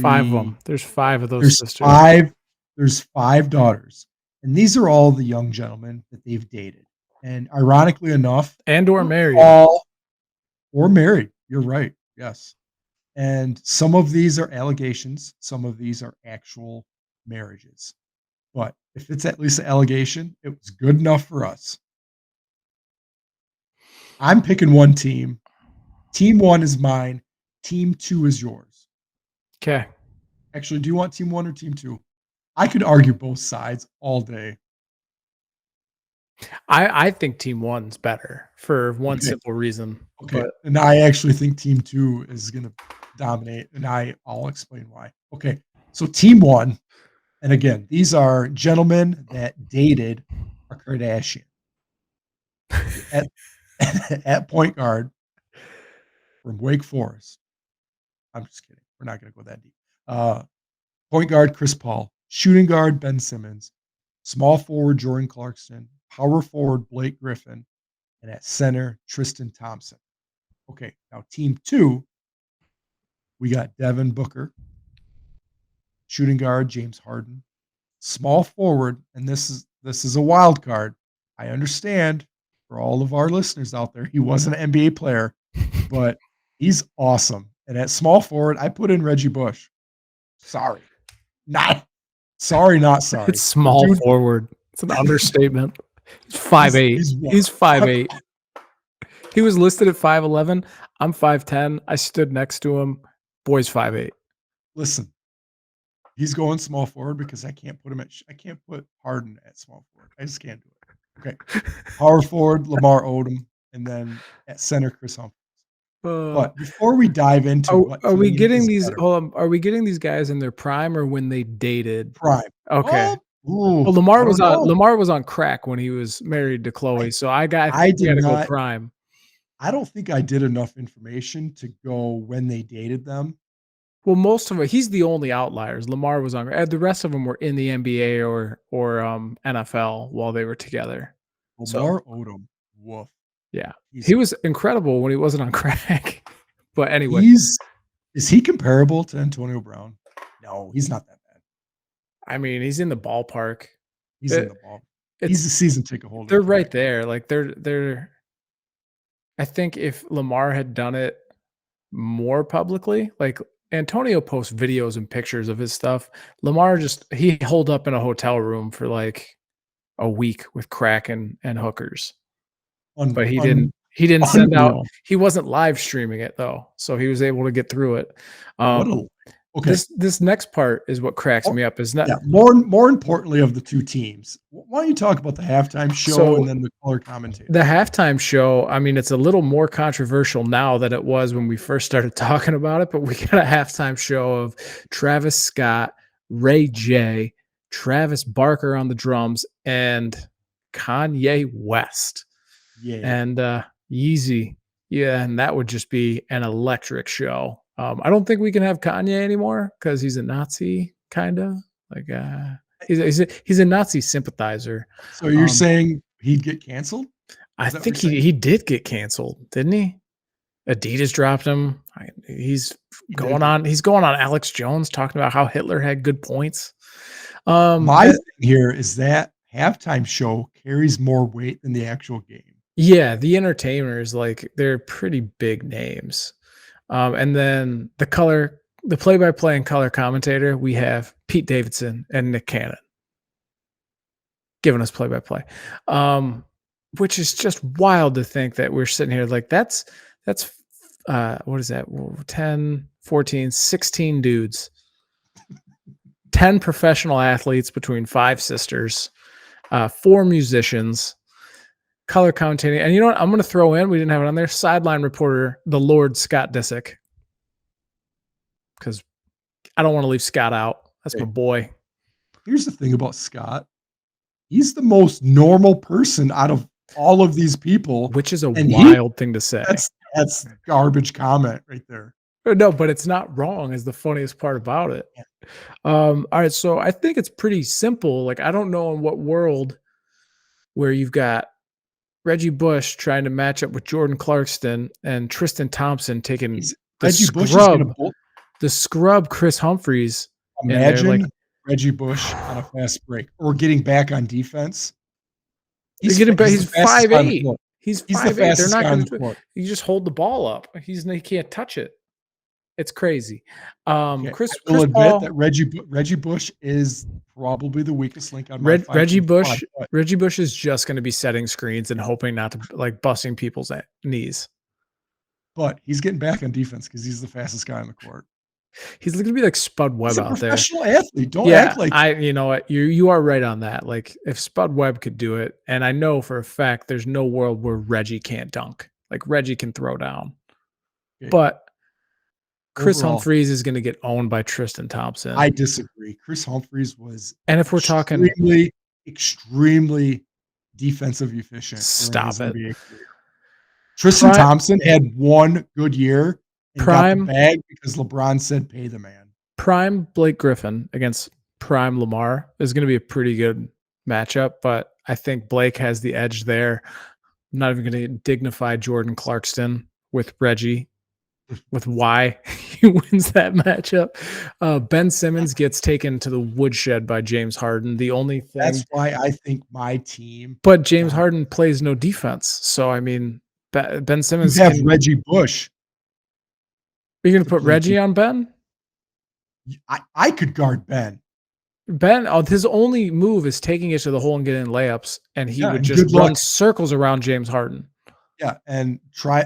B: 5 of
A: 3.
B: them. There's 5 of those
A: There's
B: sisters.
A: 5 there's 5 daughters, and these are all the young gentlemen that they've dated, and ironically enough,
B: And or
A: not
B: married.
A: all or married. You're right, yes. And some of these are allegations, some of these are actual marriages. But if it's at least an allegation, it was good enough for us. I'm picking one team. Team 1 is mine. Team 2 is yours.
B: 'Kay.
A: Actually, do you want team 1 or team 2? I could argue both sides all day.
B: I think team 1's better for one
A: Okay,
B: simple reason,
A: okay.
B: but
A: And I actually think team 2 is gonna dominate, and I'll explain why. Okay, so team 1, and again, these are gentlemen that dated a Kardashian. At at point guard from Wake Forest. I'm just kidding. We're not gonna go that deep. Uh, Point guard, Chris Paul. Shooting guard, Ben Simmons. Small forward, Jordan Clarkson. Power forward, Blake Griffin. And at center, Tristan Thompson. Okay, now team 2, we got Devin Booker. Shooting guard, James Harden. Small forward, and this is a wild card. I understand for all of our listeners out there, he was an NBA player, but he's awesome. And at small forward, I put in Reggie Bush. Sorry. Not sorry, not
B: it's
A: sorry. The
B: small
A: dude,
B: forward. It's an understatement. He's 5'8".
A: he's what?
B: He's 5'8". He was listed at 5'11". I'm 5'10". I stood next to him. Boy's 5'8".
A: Listen, he's going small forward because I can't put Harden at small forward. I just can't do it. Okay. Power forward, Lamar Odom, and then at center, Chris Humphries.
B: Uh,
A: But before we dive into what
B: are we
A: team
B: getting
A: is
B: these
A: better,
B: hold on, are we getting these guys in their prime or when they dated?
A: prime.
B: Okay.
A: Oh, ooh,
B: Well,
A: I don't know.
B: Lamar was on crack when he was married to
A: I
B: Chloe, so I
A: I
B: think we
A: did
B: gotta go
A: not.
B: prime.
A: I don't think I did enough information to go when they dated them.
B: Well, most of it he's the only outliers. Lamar was on the rest of them were in the NBA or NFL while they were together. So,
A: Lamar Odom, woof.
B: yeah.
A: He's
B: He was incredible when he wasn't on crack. But anyway,
A: he's is he comparable to Antonio Brown? No, he's not that bad.
B: I mean, he's in the ballpark.
A: He's in
B: It
A: the ball. He's
B: it's
A: a season ticket holder
B: they're
A: for
B: right
A: that game.
B: there. Like, they're I think if Lamar had done it more publicly, like, Antonio posts videos and pictures of his stuff. Lamar just he holed up in a hotel room for, like, a week with crack and hookers,
A: Un
B: but
A: un
B: he didn't send out
A: Unreal.
B: he wasn't live streaming it, though, so he was able to get through it.
A: What
B: Um,
A: a okay.
B: this next part is what cracks
A: More
B: me up, is not
A: yeah, more importantly of the 2 teams, why don't you talk about the halftime show and
B: so
A: then the color commentator?
B: the halftime show, I mean, it's a little more controversial now than it was when we first started talking about it, but we got a halftime show of Travis Scott, Ray J, Travis Barker on the drums, and Kanye West.
A: Yay.
B: And Yeezy. Yeah, and that would just be an electric show. I don't think we can have Kanye anymore because he's a Nazi, kind of like he's a Nazi sympathizer.
A: So you're
B: Um,
A: saying he'd get canceled?
B: I
A: Is that what you're
B: think
A: saying?
B: he did get canceled, didn't he? Adidas dropped him.
A: He did get
B: He's going on Alex Jones talking about how Hitler had good points.
A: My
B: And
A: thing here is that halftime show carries more weight than the actual game.
B: yeah, the entertainers, like, they're pretty big names. And then the play-by-play and color commentator, we have Pete Davidson and Nick Cannon giving us play-by-play. Which is just wild to think that we're sitting here like that's what is that? 10, 14, 16 dudes. 10 professional athletes between 5 sisters, 4 musicians, color commentating. And you know what? I'm going to throw in, we didn't have it on there, sideline reporter, the Lord Scott Disick. Because I don't want to leave Scott out. That's my
A: Okay,
B: boy.
A: here's the thing about Scott. He's the most normal person out of all of these people,
B: Which is a
A: and he
B: wild thing to say.
A: that's garbage comment right there.
B: No, but it's not wrong is the funniest part about it.
A: Yeah.
B: All right, so I think it's pretty simple. Like, I don't know in what world where you've got Reggie Bush trying to match up with Jordan Clarkson and Tristan Thompson taking
A: He's
B: the
A: Reggie Bush is gonna
B: scrub Chris Humphreys in there. Like,
A: imagine Reggie Bush on a fast break or getting back on defense.
B: they're getting back.
A: He's
B: He's
A: the fastest guy on the
B: 5'8".
A: court.
B: He's
A: He's the
B: 5'8". They're
A: fastest
B: not
A: guy on
B: going
A: the
B: to.
A: court.
B: You just hold the ball up. He can't touch it. It's crazy.
A: Okay, I will
B: Chris
A: admit
B: Paul,
A: that Reggie Bush is probably the weakest link on my 5
B: Reggie
A: team squad,
B: Bush. Reggie Bush is just going to be setting screens and hoping not to, like, busting people's knees.
A: but he's getting back on defense because he's the fastest guy on the court.
B: He's going to be like Spud
A: He's
B: Webb
A: a
B: out there.
A: professional athlete. Don't
B: Yeah,
A: act like
B: you know what, you are right on that. Like, if Spud Webb could do it, and I know for a fact there's no world where Reggie can't dunk. Like, Reggie can throw down,
A: okay,
B: but Chris
A: overall,
B: Humphries is going to get owned by Tristan Thompson.
A: I disagree. Chris Humphries was
B: And if we're talking,
A: extremely defensive efficient during his
B: stop it.
A: NBA career. Tristan
B: Prime,
A: Thompson had one good year and got the
B: prime,
A: bag because LeBron said, "Pay the man."
B: prime Blake Griffin against prime Lamar is going to be a pretty good matchup, but I think Blake has the edge there. I'm not even going to dignify Jordan Clarkson with Reggie, with why he wins that matchup. Ben Simmons gets taken to the woodshed by James Harden. The only
A: That's
B: thing,
A: why I think my team
B: but James
A: got
B: Harden plays no defense. So, I mean, Ben
A: you
B: Simmons
A: have
B: can.
A: Reggie Bush
B: Are you going to
A: to
B: put
A: play
B: Reggie
A: defense.
B: on Ben?
A: I could guard Ben.
B: Ben, his only move is taking it to the hole and getting layups, and he
A: Yeah,
B: would
A: and
B: just
A: good
B: run
A: luck.
B: circles around James Harden.
A: Yeah, and try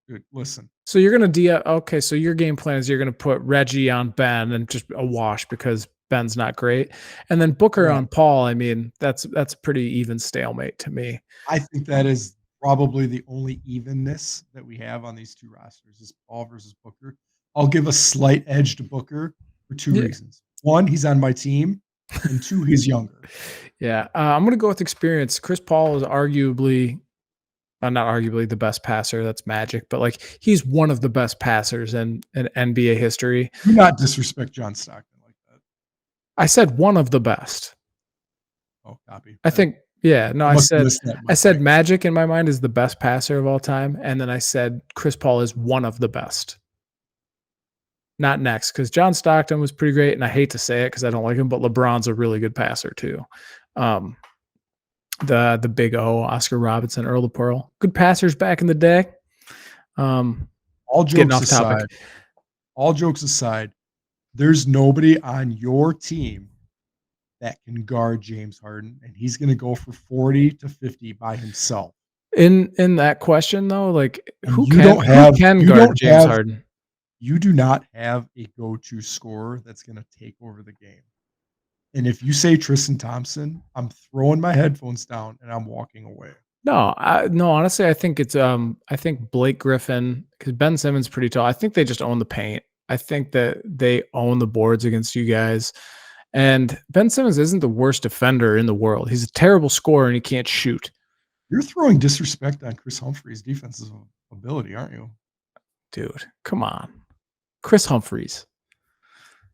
A: dude, listen.
B: So you're going to okay, so your game plan is you're going to put Reggie on Ben and just a wash because Ben's not great. And then Booker
A: Correct.
B: on Paul, I mean, that's a pretty even stalemate to me.
A: I think that is probably the only evenness that we have on these 2 rosters is Paul versus Booker. I'll give a slight edge to Booker for 2
B: Yeah.
A: reasons. 1, he's on my team, and 2, he's younger.
B: Yeah, I'm gonna go with experience. Chris Paul is arguably, not arguably the best passer. That's magic, but like he's one of the best passers in NBA history.
A: Do not disrespect John Stockton like that.
B: I said one of the best.
A: Oh, copy.
B: I think, yeah, no,
A: I must have missed that in
B: I
A: my
B: said
A: brain.
B: Magic in my mind is the best passer of all time, and then I said Chris Paul is one of the best. Not next, because John Stockton was pretty great, and I hate to say it because I don't like him, but LeBron's a really good passer too. Um, the Big O, Oscar Robertson, Earl the Pearl, good passers back in the day. Um,
A: All
B: Getting
A: jokes
B: off topic.
A: aside all jokes aside, there's nobody on your team that can guard James Harden, and he's gonna go for 40 to 50 by himself.
B: In that question though, like
A: And you don't
B: who
A: have
B: can
A: you
B: guard
A: don't
B: James
A: have
B: Harden?
A: you do not have a go-to scorer that's gonna take over the game. And if you say Tristan Thompson, I'm throwing my headphones down and I'm walking away.
B: No, honestly, I think it's I think Blake Griffin, because Ben Simmons is pretty tall. I think they just own the paint. I think that they own the boards against you guys. And Ben Simmons isn't the worst defender in the world. He's a terrible scorer and he can't shoot.
A: You're throwing disrespect on Chris Humphrey's defensive ability, aren't you?
B: Dude, come on. Chris Humphries.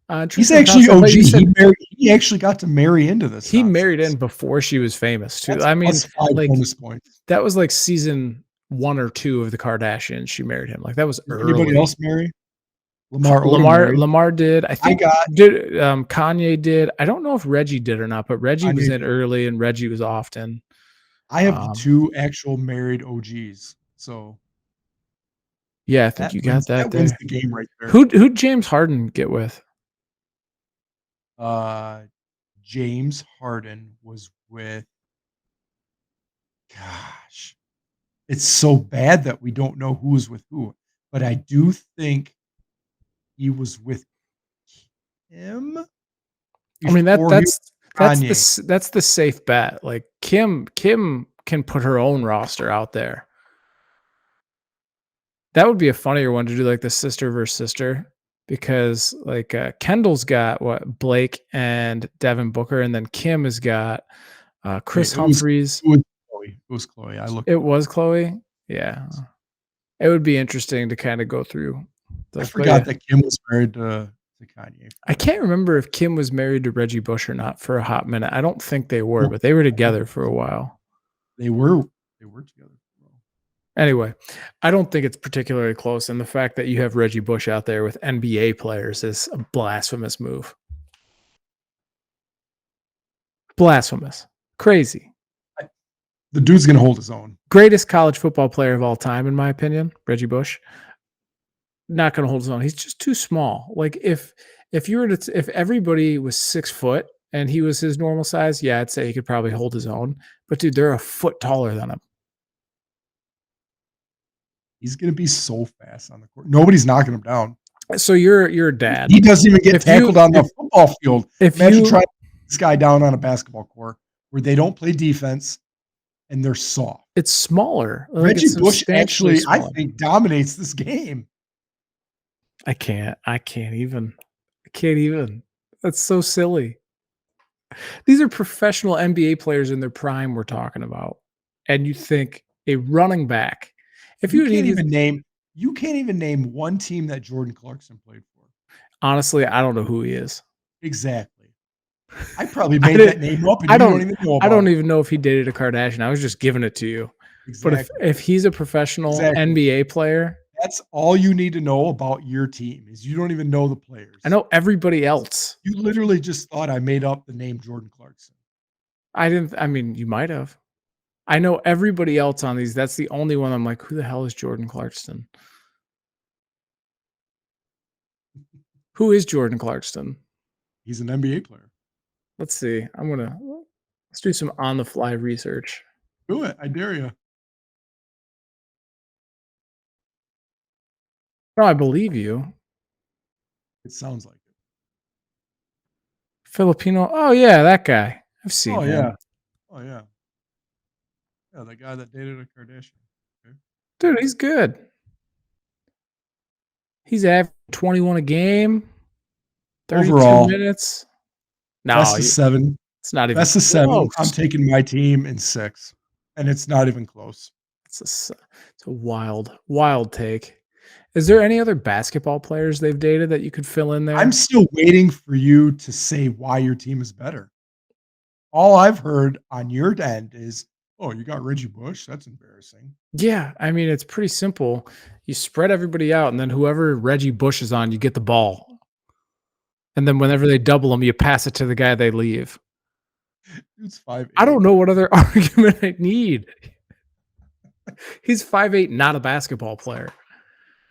A: He's
B: Tristan
A: actually
B: Thompson, but
A: OG.
B: you said
A: He actually got to marry into this
B: he married in
A: nonsense.
B: before she was famous too.
A: That's
B: I mean,
A: plus 5
B: like
A: bonus points.
B: that was like season 1 or 2 of the Kardashians. She married him. Like that was
A: Did anybody
B: early.
A: else marry? Lamar Odom married.
B: Lamar did. I
A: I
B: think
A: got
B: did Kanye did. I don't know if Reggie did or not, but Reggie was
A: Kanye
B: in
A: did.
B: early and Reggie was often.
A: I have the
B: Um,
A: 2 actual married OGs, so
B: yeah, I think you got that
A: that wins
B: there.
A: the game right there.
B: Who'd James Harden get with?
A: Uh, James Harden was with gosh, it's so bad that we don't know who was with who, but I do think he was with Kim
B: I mean
A: before he was with Kanye.
B: that's the safe bet. Like Kim can put her own roster out there. That would be a funnier one to do, like the sister versus sister, because like Kendall's got what Blake and Devin Booker, and then Kim has got
A: Wait,
B: Chris Humphries.
A: it was Chloe. It was Chloe. I looked
B: It
A: it up.
B: was Chloe. Yeah, it would be interesting to kind of go through
A: I
B: those. But
A: forgot
B: yeah,
A: that Kim was married to Kanye
B: I
A: for
B: can't remember if Kim was married to Reggie Bush or not for a hot minute. I don't think they were,
A: no,
B: but they were
A: I don't
B: together
A: think
B: for a while.
A: they were together.
B: Anyway, I don't think it's particularly close, and the fact that you have Reggie Bush out there with NBA players is a blasphemous move. Blasphemous. Crazy.
A: The dude's gonna hold his own.
B: Greatest college football player of all time, in my opinion, Reggie Bush. Not going to hold his own. He's just too small. Like if you were to if everybody was 6 foot and he was his normal size, yeah, I'd say he could probably hold his own. But dude, they're a foot taller than him.
A: He's gonna be so fast on the court. Nobody's knocking him down.
B: So you're a dad.
A: He doesn't even get
B: If
A: tackled
B: you
A: on the football field.
B: if
A: Imagine
B: you
A: trying to take this guy down on a basketball court where they don't play defense and they're soft.
B: it's smaller. Like
A: Reggie
B: it's
A: Bush
B: substantially
A: actually, I
B: smaller.
A: think, dominates this game.
B: I can't even. I can't even. That's so silly. These are professional NBA players in their prime we're talking about. And you think a running back, if you needed,
A: You can't even name one team that Jordan Clarkson played for.
B: honestly, I don't know who he is.
A: Exactly. I probably
B: I
A: made that
B: didn't
A: name up and
B: I
A: you don't
B: don't
A: even know
B: I
A: about
B: don't
A: it.
B: even know if he dated a Kardashian. I was just giving it to you. But
A: Exactly.
B: if he's a professional
A: Exactly.
B: NBA player,
A: That's all you need to know about your team is you don't even know the players.
B: I know everybody else.
A: You literally just thought I made up the name Jordan Clarkson.
B: I mean, you might have. I know everybody else on these. That's the only one I'm like, who the hell is Jordan Clarkson? Who is Jordan Clarkson?
A: He's an NBA player.
B: Let's see. Let's do some on the fly research.
A: Do it. I dare you.
B: No, I believe you.
A: It sounds like it.
B: Filipino. Oh yeah, that guy. I've seen
A: Oh,
B: him.
A: yeah. Oh, yeah. Yeah, the guy that dated a Kardashian. Okay.
B: Dude, he's good. He's averaging 21 a game, 32
A: Overall,
B: minutes. No,
A: best of 7.
B: it's not even
A: Best of 7. I'm
B: close.
A: taking my team in 6, and it's not even close.
B: It's a wild, wild take. Is there any other basketball players they've dated that you could fill in
A: I'm
B: there?
A: still waiting for you to say why your team is better. All I've heard on your end is, "Oh, you got Reggie Bush? That's embarrassing."
B: Yeah, I mean, it's pretty simple. You spread everybody out, and then whoever Reggie Bush is on, you get the ball. And then whenever they double them, you pass it to the guy they leave.
A: Dude's
B: I
A: 5'8".
B: don't know what other argument I need. He's 5'8", not a basketball player. It'd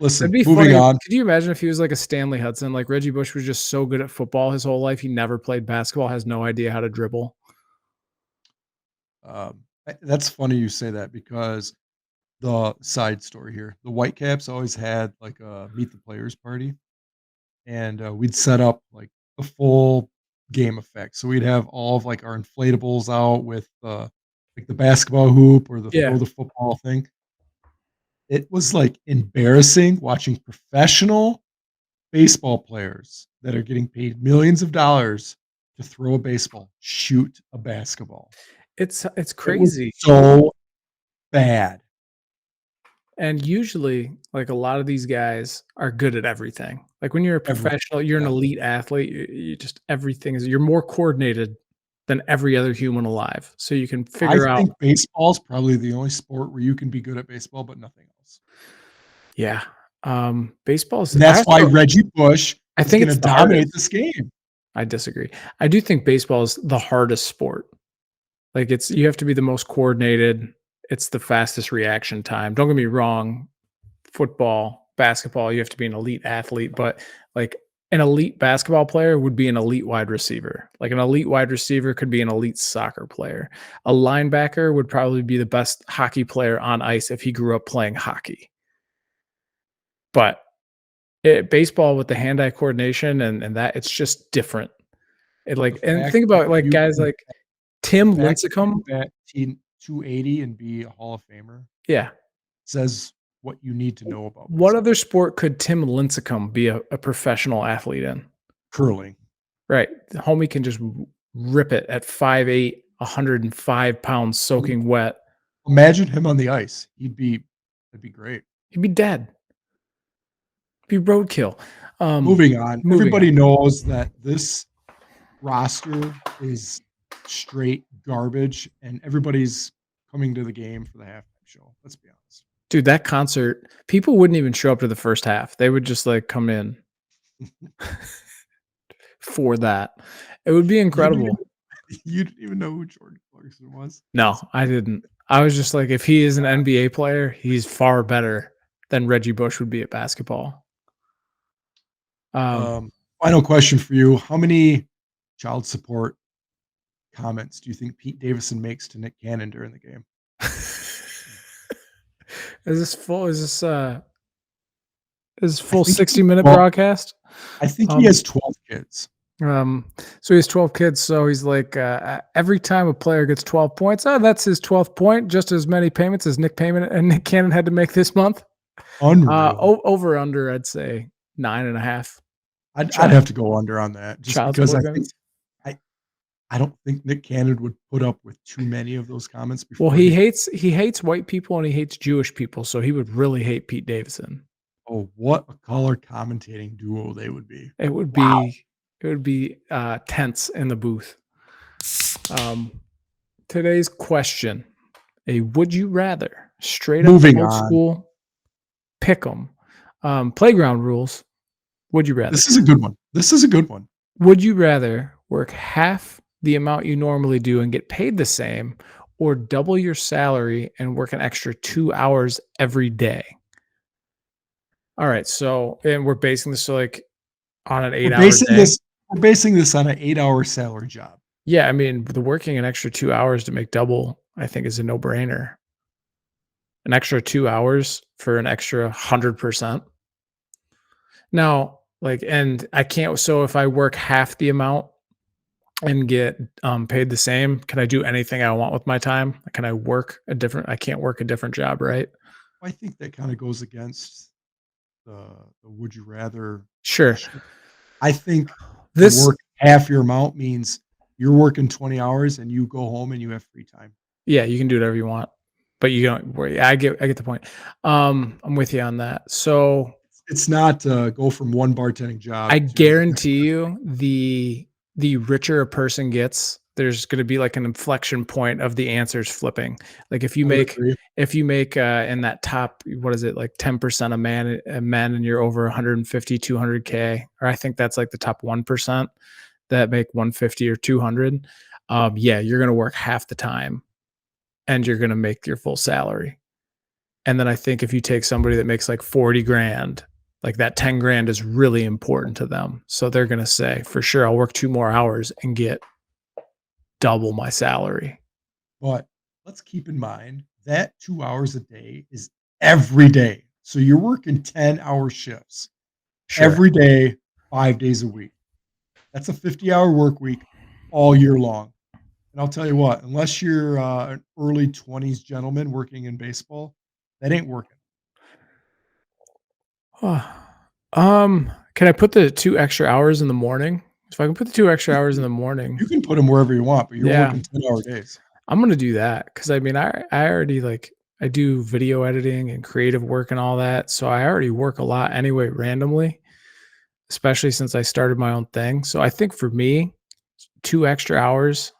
A: Listen,
B: be
A: moving
B: funny if
A: on.
B: could you imagine if he was like a Stanley Hudson? Like, Reggie Bush was just so good at football his whole life, he never played basketball, has no idea how to dribble.
A: That's funny you say that because the side story here, the Whitecaps always had, like, a meet the players party, and, we'd set up, like, the full game effect. So we'd have all of, like, our inflatables out with, like, the basketball hoop or the
B: Yeah,
A: throw the football thing. It was, like, embarrassing watching professional baseball players that are getting paid millions of dollars to throw a baseball, shoot a basketball.
B: it's
A: It was
B: crazy.
A: so bad.
B: And usually, like, a lot of these guys are good at everything. Like, when you're a
A: Everything.
B: professional, you're an
A: Yeah.
B: elite athlete, you just everything is you're more coordinated than every other human alive. So you can
A: I
B: figure out
A: think baseball's probably the only sport where you can be good at baseball, but nothing else.
B: yeah. Baseball's
A: And that's why Reggie Bush
B: I
A: is
B: think
A: gonna
B: it's the
A: dominate
B: hardest.
A: this game.
B: I disagree. I do think baseball is the hardest sport. Like, it's you have to be the most coordinated. It's the fastest reaction time. Don't get me wrong, football, basketball, you have to be an elite athlete, but like an elite basketball player would be an elite wide receiver. Like an elite wide receiver could be an elite soccer player. A linebacker would probably be the best hockey player on ice if he grew up playing hockey. But baseball with the hand-eye coordination and that it's just different. It
A: But the
B: like and
A: fact
B: think
A: that
B: about like
A: you
B: guys
A: can
B: like
A: the
B: Tim
A: fact that you
B: Lincecum.
A: can bat teen 280 and be a Hall of Famer
B: Yeah.
A: says what you need to know about
B: What other
A: baseball.
B: sport could Tim Lincecum be a professional athlete in?
A: Curling.
B: Right. The homie can just rip it at 5'8", 105 pounds
A: Im
B: soaking wet.
A: Imagine him on the ice. That'd be great.
B: He'd be dead. Be roadkill.
A: Moving on.
B: Moving on.
A: Everybody knows that this roster is straight garbage, and everybody's coming to the game for the halftime show. Let's be honest.
B: Dude, that concert, people wouldn't even show up to the first half. They would just like come in for that. It would be
A: You didn't even
B: incredible.
A: you didn't even know who Jordan Clarkson was?
B: No, I didn't. I was just like, if he is an NBA player, he's far better than Reggie Bush would be at basketball. Um,
A: Final question for you. How many child support comments do you think Pete Davidson makes to Nick Cannon during the game?
B: is this full? Is this
A: I
B: full
A: think he
B: 60-minute
A: well,
B: broadcast?
A: I think he
B: Um,
A: has 12 kids.
B: so he has 12 kids. So he's like, every time a player gets 12 points, oh, that's his 12th point. Just as many payments as Nick Payment and Nick Cannon had to make this month.
A: Unreal.
B: Over under, I'd say 9.5.
A: I'd have to go under on that just
B: Child
A: because
B: support payments.
A: I I don't think Nick Cannon would put up with too many of those comments
B: Well,
A: before he
B: he hates white people and he hates Jewish people, so he would really hate Pete Davidson.
A: oh, what a color commentating duo they would be.
B: It would
A: Wow.
B: be tense in the booth. Today's question: a would you rather, straight up
A: Moving
B: old
A: on.
B: school, pick 'em, playground rules. Would you rather?
A: This is a good one. This is a good one.
B: Would you rather work half the amount you normally do and get paid the same, or double your salary and work an extra 2 hours every day? All right, so and we're basing this like on an
A: We're
B: 8 hour
A: basing
B: day.
A: this we're basing this on an 8-hour salary job.
B: Yeah, I mean, the working an extra 2 hours to make double, I think, is a no brainer. An extra 2 hours for an extra 100%. Now, like, and I can't. So if I work half the amount, and get, paid the same, can I do anything I want with my time? Can I work a different I can't work a different job, right?
A: I think that kinda goes against the would you rather
B: Sure.
A: question. I think to
B: This
A: work half your amount means you're working 20 hours and you go home and you have free time.
B: Yeah, you can do whatever you want, but you don't worry. I get the point. I'm with you on that. So
A: It's not, go from one bartending
B: I
A: job to the next
B: guarantee you
A: bartending.
B: the richer a person gets, there's gonna be like an inflection point of the answers flipping. Like
A: I would agree.
B: if you make in that top, what is it, like 10% of men and you're over 150, 200K, or I think that's like the top 1% that make 150 or 200. Yeah, you're gonna work half the time and you're gonna make your full salary. And then I think if you take somebody that makes like 40 grand, like that 10 grand is really important to them. So they're going to say, for sure, I'll work 2 more hours and get double my salary.
A: But let's keep in mind that 2 hours a day is every day. So you're working 10-hour shifts
B: Sure.
A: every day, 5 days a week. That's a 50-hour work week all year long. And I'll tell you what, unless you're, an early 20s gentleman working in baseball, that ain't working.
B: Can I put the 2 extra hours in the morning? If I can put the 2 extra hours in the morning,
A: You can put them wherever you want, but you're
B: yeah,
A: working 10-hour days.
B: I'm gonna do that because I mean, I already like I do video editing and creative work and all that, so I already work a lot anyway, randomly, especially since I started my own thing. So I think for me, 2 extra hours.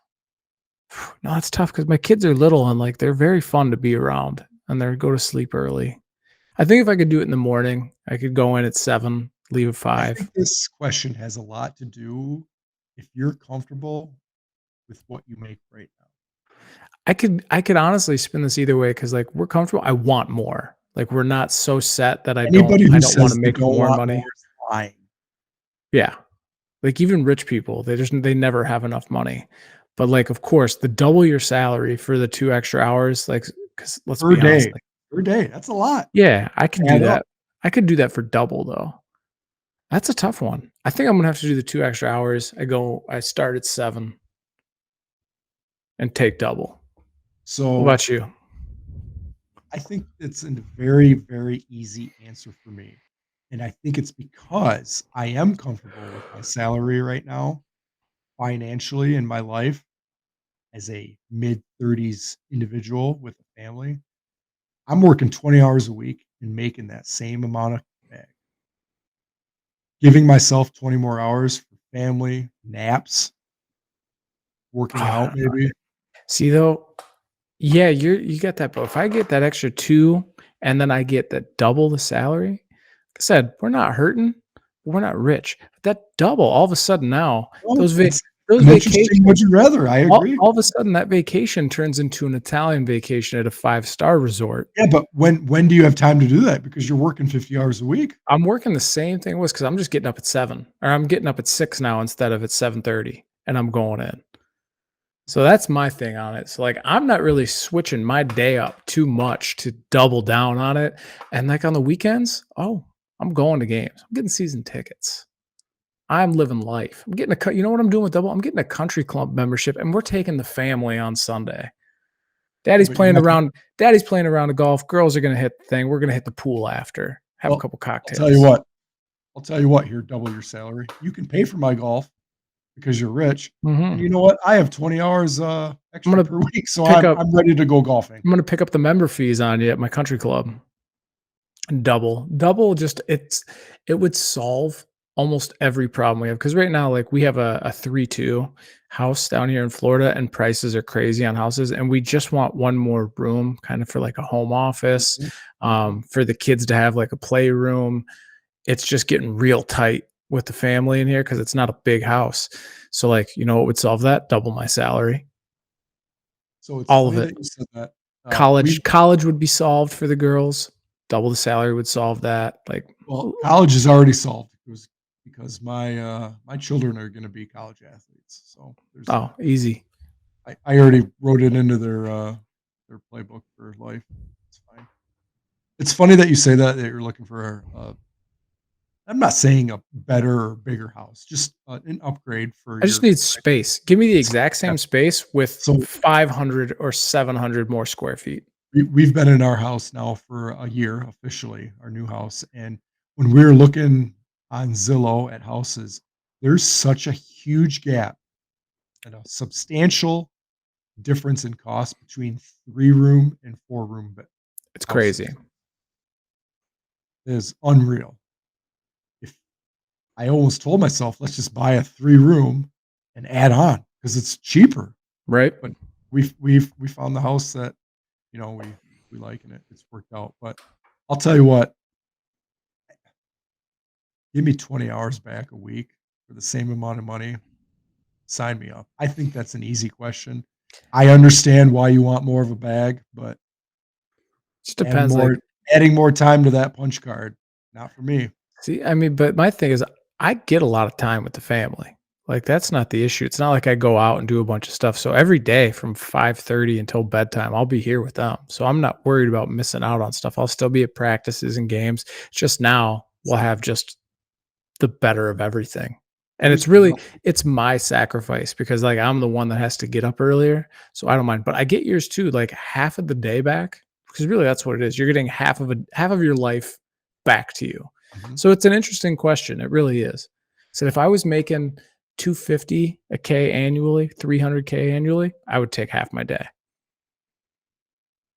B: No, it's tough because my kids are little and, like, they're very fun to be around, and they go to sleep early. I think if I could do it in the morning, I could go in at 7, leave at
A: I
B: 5.
A: think this question has a lot to do if you're comfortable with what you make right now.
B: I could honestly spin this either way because, like, we're comfortable. I want more. Like, we're not so set that
A: Anybody
B: I
A: who
B: don't wanna
A: says they
B: make
A: don't
B: more
A: want more
B: money.
A: is lying.
B: Yeah. Like, even rich people, they never have enough money. But, like, of course, the double your salary for the 2 extra hours, like, because let's
A: Per
B: be honest,
A: day.
B: like
A: Per day, that's a lot.
B: yeah, I could do
A: Add up.
B: that. I could do that for double, though. That's a tough one. I think I'm gonna have to do the 2 extra hours. I start at 7 and take double. What
A: So,
B: about you?
A: I think it's a very, very easy answer for me, and I think it's because I am comfortable with my salary right now, financially in my life as a mid-30s individual with a family. I'm working 20 hours a week and making that same amount of bag. Giving myself 20 more hours for family, naps,
B: Oh,
A: working
B: I
A: out
B: don't know.
A: maybe.
B: See, though, yeah, you got that, but if I get that extra 2 and then I get the double the salary, like I said, we're not hurting, we're not rich. But that double, all of a sudden now,
A: Well,
B: those va
A: it's
B: those
A: an interesting would
B: vacations,
A: you rather, I agree.
B: all of a sudden, that vacation turns into an Italian vacation at a five-star resort.
A: Yeah, but when do you have time to do that? Because you're working 50 hours a week.
B: I'm working the same thing was because 'cause I'm just getting up at 7, or I'm getting up at 6 now instead of at 7:30, and I'm going in. So that's my thing on it. So, like, I'm not really switching my day up too much to double down on it, and, like, on the weekends, oh, I'm going to games. I'm getting season tickets. I'm living life. I'm getting a you know what I'm doing with double? I'm getting a country club membership, and we're taking the family on Sunday.
A: Yeah, but you have to
B: Daddy's playing around the golf, girls are gonna hit the thing, we're gonna hit the pool after, have a
A: well,
B: couple
A: I'll tell you
B: cocktails.
A: what I'll tell you what, here, double your salary. You can pay for my golf because you're rich, and
B: Mhm.
A: you know what? I have 20 hours,
B: I'm
A: extra
B: gonna
A: per week, so
B: pick up
A: I'm ready to go golfing.
B: I'm gonna pick up the member fees on you at my country club. Double just it would solve almost every problem we have. Because right now, like, we have a 3-2 house down here in Florida, and prices are crazy on houses, and we just want 1 more room kind of for, like, a home office,
A: Mhm, mhm.
B: for the kids to have, like, a playroom. It's just getting real tight with the family in here because it's not a big house. So, like, you know what would solve that? Double my salary,
A: So it's
B: all of
A: funny
B: it.
A: that you said that. We
B: College would be solved for the girls. Double the salary would solve that, like,
A: Well, college is already solved because my children are gonna be college athletes, so there's
B: oh,
A: that.
B: easy.
A: I already wrote it into their playbook for life. It's fine. It's funny that you say that you're looking for, I'm not saying a better or bigger house, just, an upgrade for
B: I just
A: your
B: need space. Give me the exact
A: yeah.
B: same space with
A: So
B: 500 or 700 more square feet.
A: we've been in our house now for a year officially, our new house, and when we were looking on Zillow at houses, there's such a huge gap and a substantial difference in cost between 3-room and 4-room
B: It's crazy,
A: houses. It is unreal. If I almost told myself, "Let's just buy a 3-room and add on because it's cheaper."
B: right?
A: But we found the house that, we like, and it's worked out. But I'll tell you what, give me 20 hours back a week for the same amount of money, sign me up. I think that's an easy question. I understand why you want more of a bag, but
B: Just
A: adding
B: depends, like
A: more adding more time to that punch card, not for me.
B: see, I mean, but my thing is I get a lot of time with the family. Like, that's not the issue. It's not like I go out and do a bunch of stuff. So every day from 5:30 until bedtime, I'll be here with them. So I'm not worried about missing out on stuff. I'll still be at practices and games. It's just now we'll have just the better of everything. And
A: There's
B: it's really
A: nothing.
B: it's my sacrifice because, like, I'm the one that has to get up earlier, so I don't mind, but I get yours too, like, half of the day back, because really that's what it is. You're getting half of your life back to you.
A: Mhm.
B: So it's an interesting question, it really is. So if I was making 250 a K annually, 300K annually, I would take half my day.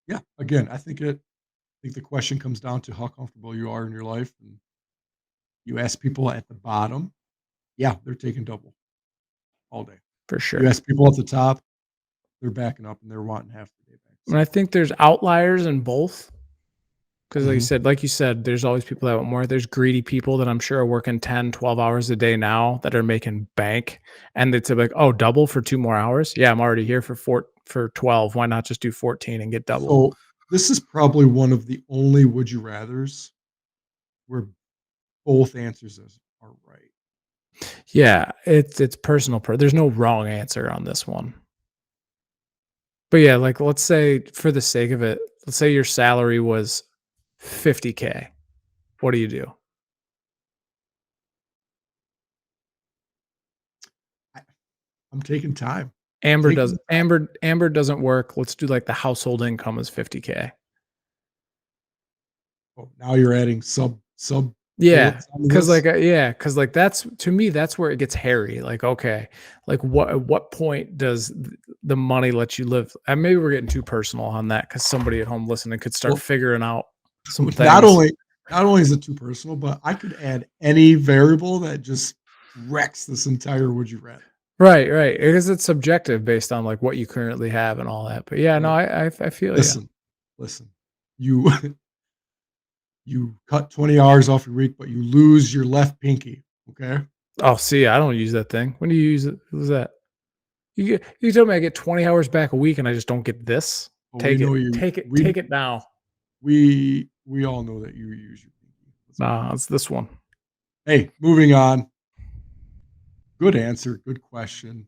A: Yeah, again, I think the question comes down to how comfortable you are in your life, and you ask people at the bottom, yeah, they're taking double all day.
B: For
A: You
B: sure.
A: ask people at the top, they're backing up and they're wanting half the day back,
B: And I
A: so
B: think there's outliers in both. 'Cause
A: mhm.
B: like you said, there's always people that want more. There's greedy people that I'm sure are working 10, 12 hours a day now that are making bank, and it's like, "Oh, double for 2 more hours? Yeah, I'm already here for 12. Why not just do 14 and get double?"
A: So, this is probably one of the only would you rathers where both answers are right.
B: Yeah, it's personal there's no wrong answer on this one. But yeah, like, let's say for the sake of it, let's say your salary was 50K. What do you do?
A: I I'm taking time. I'm
B: Amber
A: taking
B: does
A: the time.
B: Amber doesn't work. Let's do, like, the household income is 50K.
A: Oh, now you're adding sub
B: Yeah,
A: bullets onto
B: cause
A: this?
B: like, yeah, cause like, that's to me, that's where it gets hairy, like, okay, like, what at what point does the money let you live and maybe we're getting too personal on that, cause somebody at home listening could start
A: Well,
B: figuring out some
A: not
B: things.
A: only not only is it too personal, but I could add any variable that just wrecks this entire would you rather.
B: Right, right, because it's subjective based on, like, what you currently have and all that, but yeah, no,
A: Well,
B: I feel you.
A: listen, listen. You you cut 20 hours off your week, but you lose your left pinky, okay?
B: Oh, see, I don't use that thing. When do you use it? Who's that? You tell me I get 20 hours back a week and I just don't get this?
A: Well, we know you
B: Take it now.
A: we all know that you use your pinky. Let's be
B: Nah,
A: honest.
B: it's this one.
A: Hey, moving on. Good answer, good question.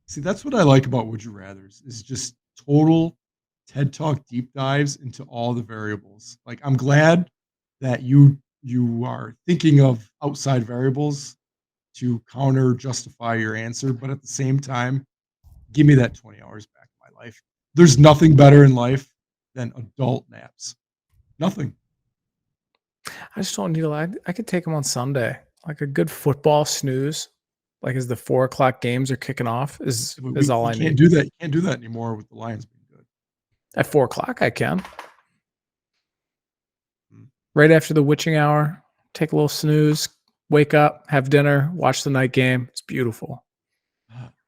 A: See, that's what I like about Would You Rathers is just total TED Talk deep dives into all the variables. Like I'm glad that you are thinking of outside variables to counter justify your answer, but at the same time, give me that 20 hours back in my life. There's nothing better in life than adult naps. Nothing.
B: I just don't need a lot. I could take them on Sunday, like a good football snooze, like as the 4 o'clock games are kicking off is
A: We
B: all
A: you
B: I
A: can't
B: need.
A: do that. You can't do that anymore with the Lions being good.
B: At 4 o'clock, I can
A: Mm.
B: right after the witching hour. Take a little snooze, wake up, have dinner, watch the night game. It's beautiful.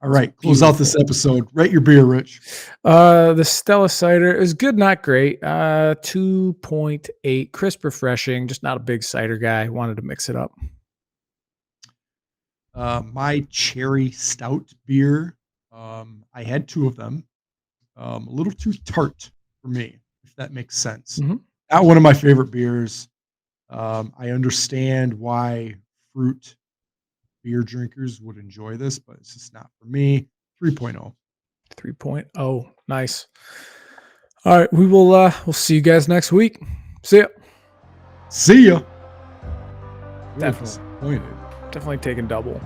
A: All
B: It's
A: right, close out this
B: beautiful.
A: episode. Rate your beer, Rich.
B: The Stella cider is good, not great. 2.8, crisp, refreshing. Just not a big cider guy. Wanted to mix it up.
A: My cherry stout beer. I had two of them. A little too tart for me, if that makes sense.
B: Mhm.
A: Not one of my favorite beers. I understand why fruit beer drinkers would enjoy this, but it's just not for me. 3.0.
B: 3.0. Nice. All right, we'll see you guys next week. See ya.
A: See ya. really
B: Definitely.
A: disappointed.
B: Definitely taking double.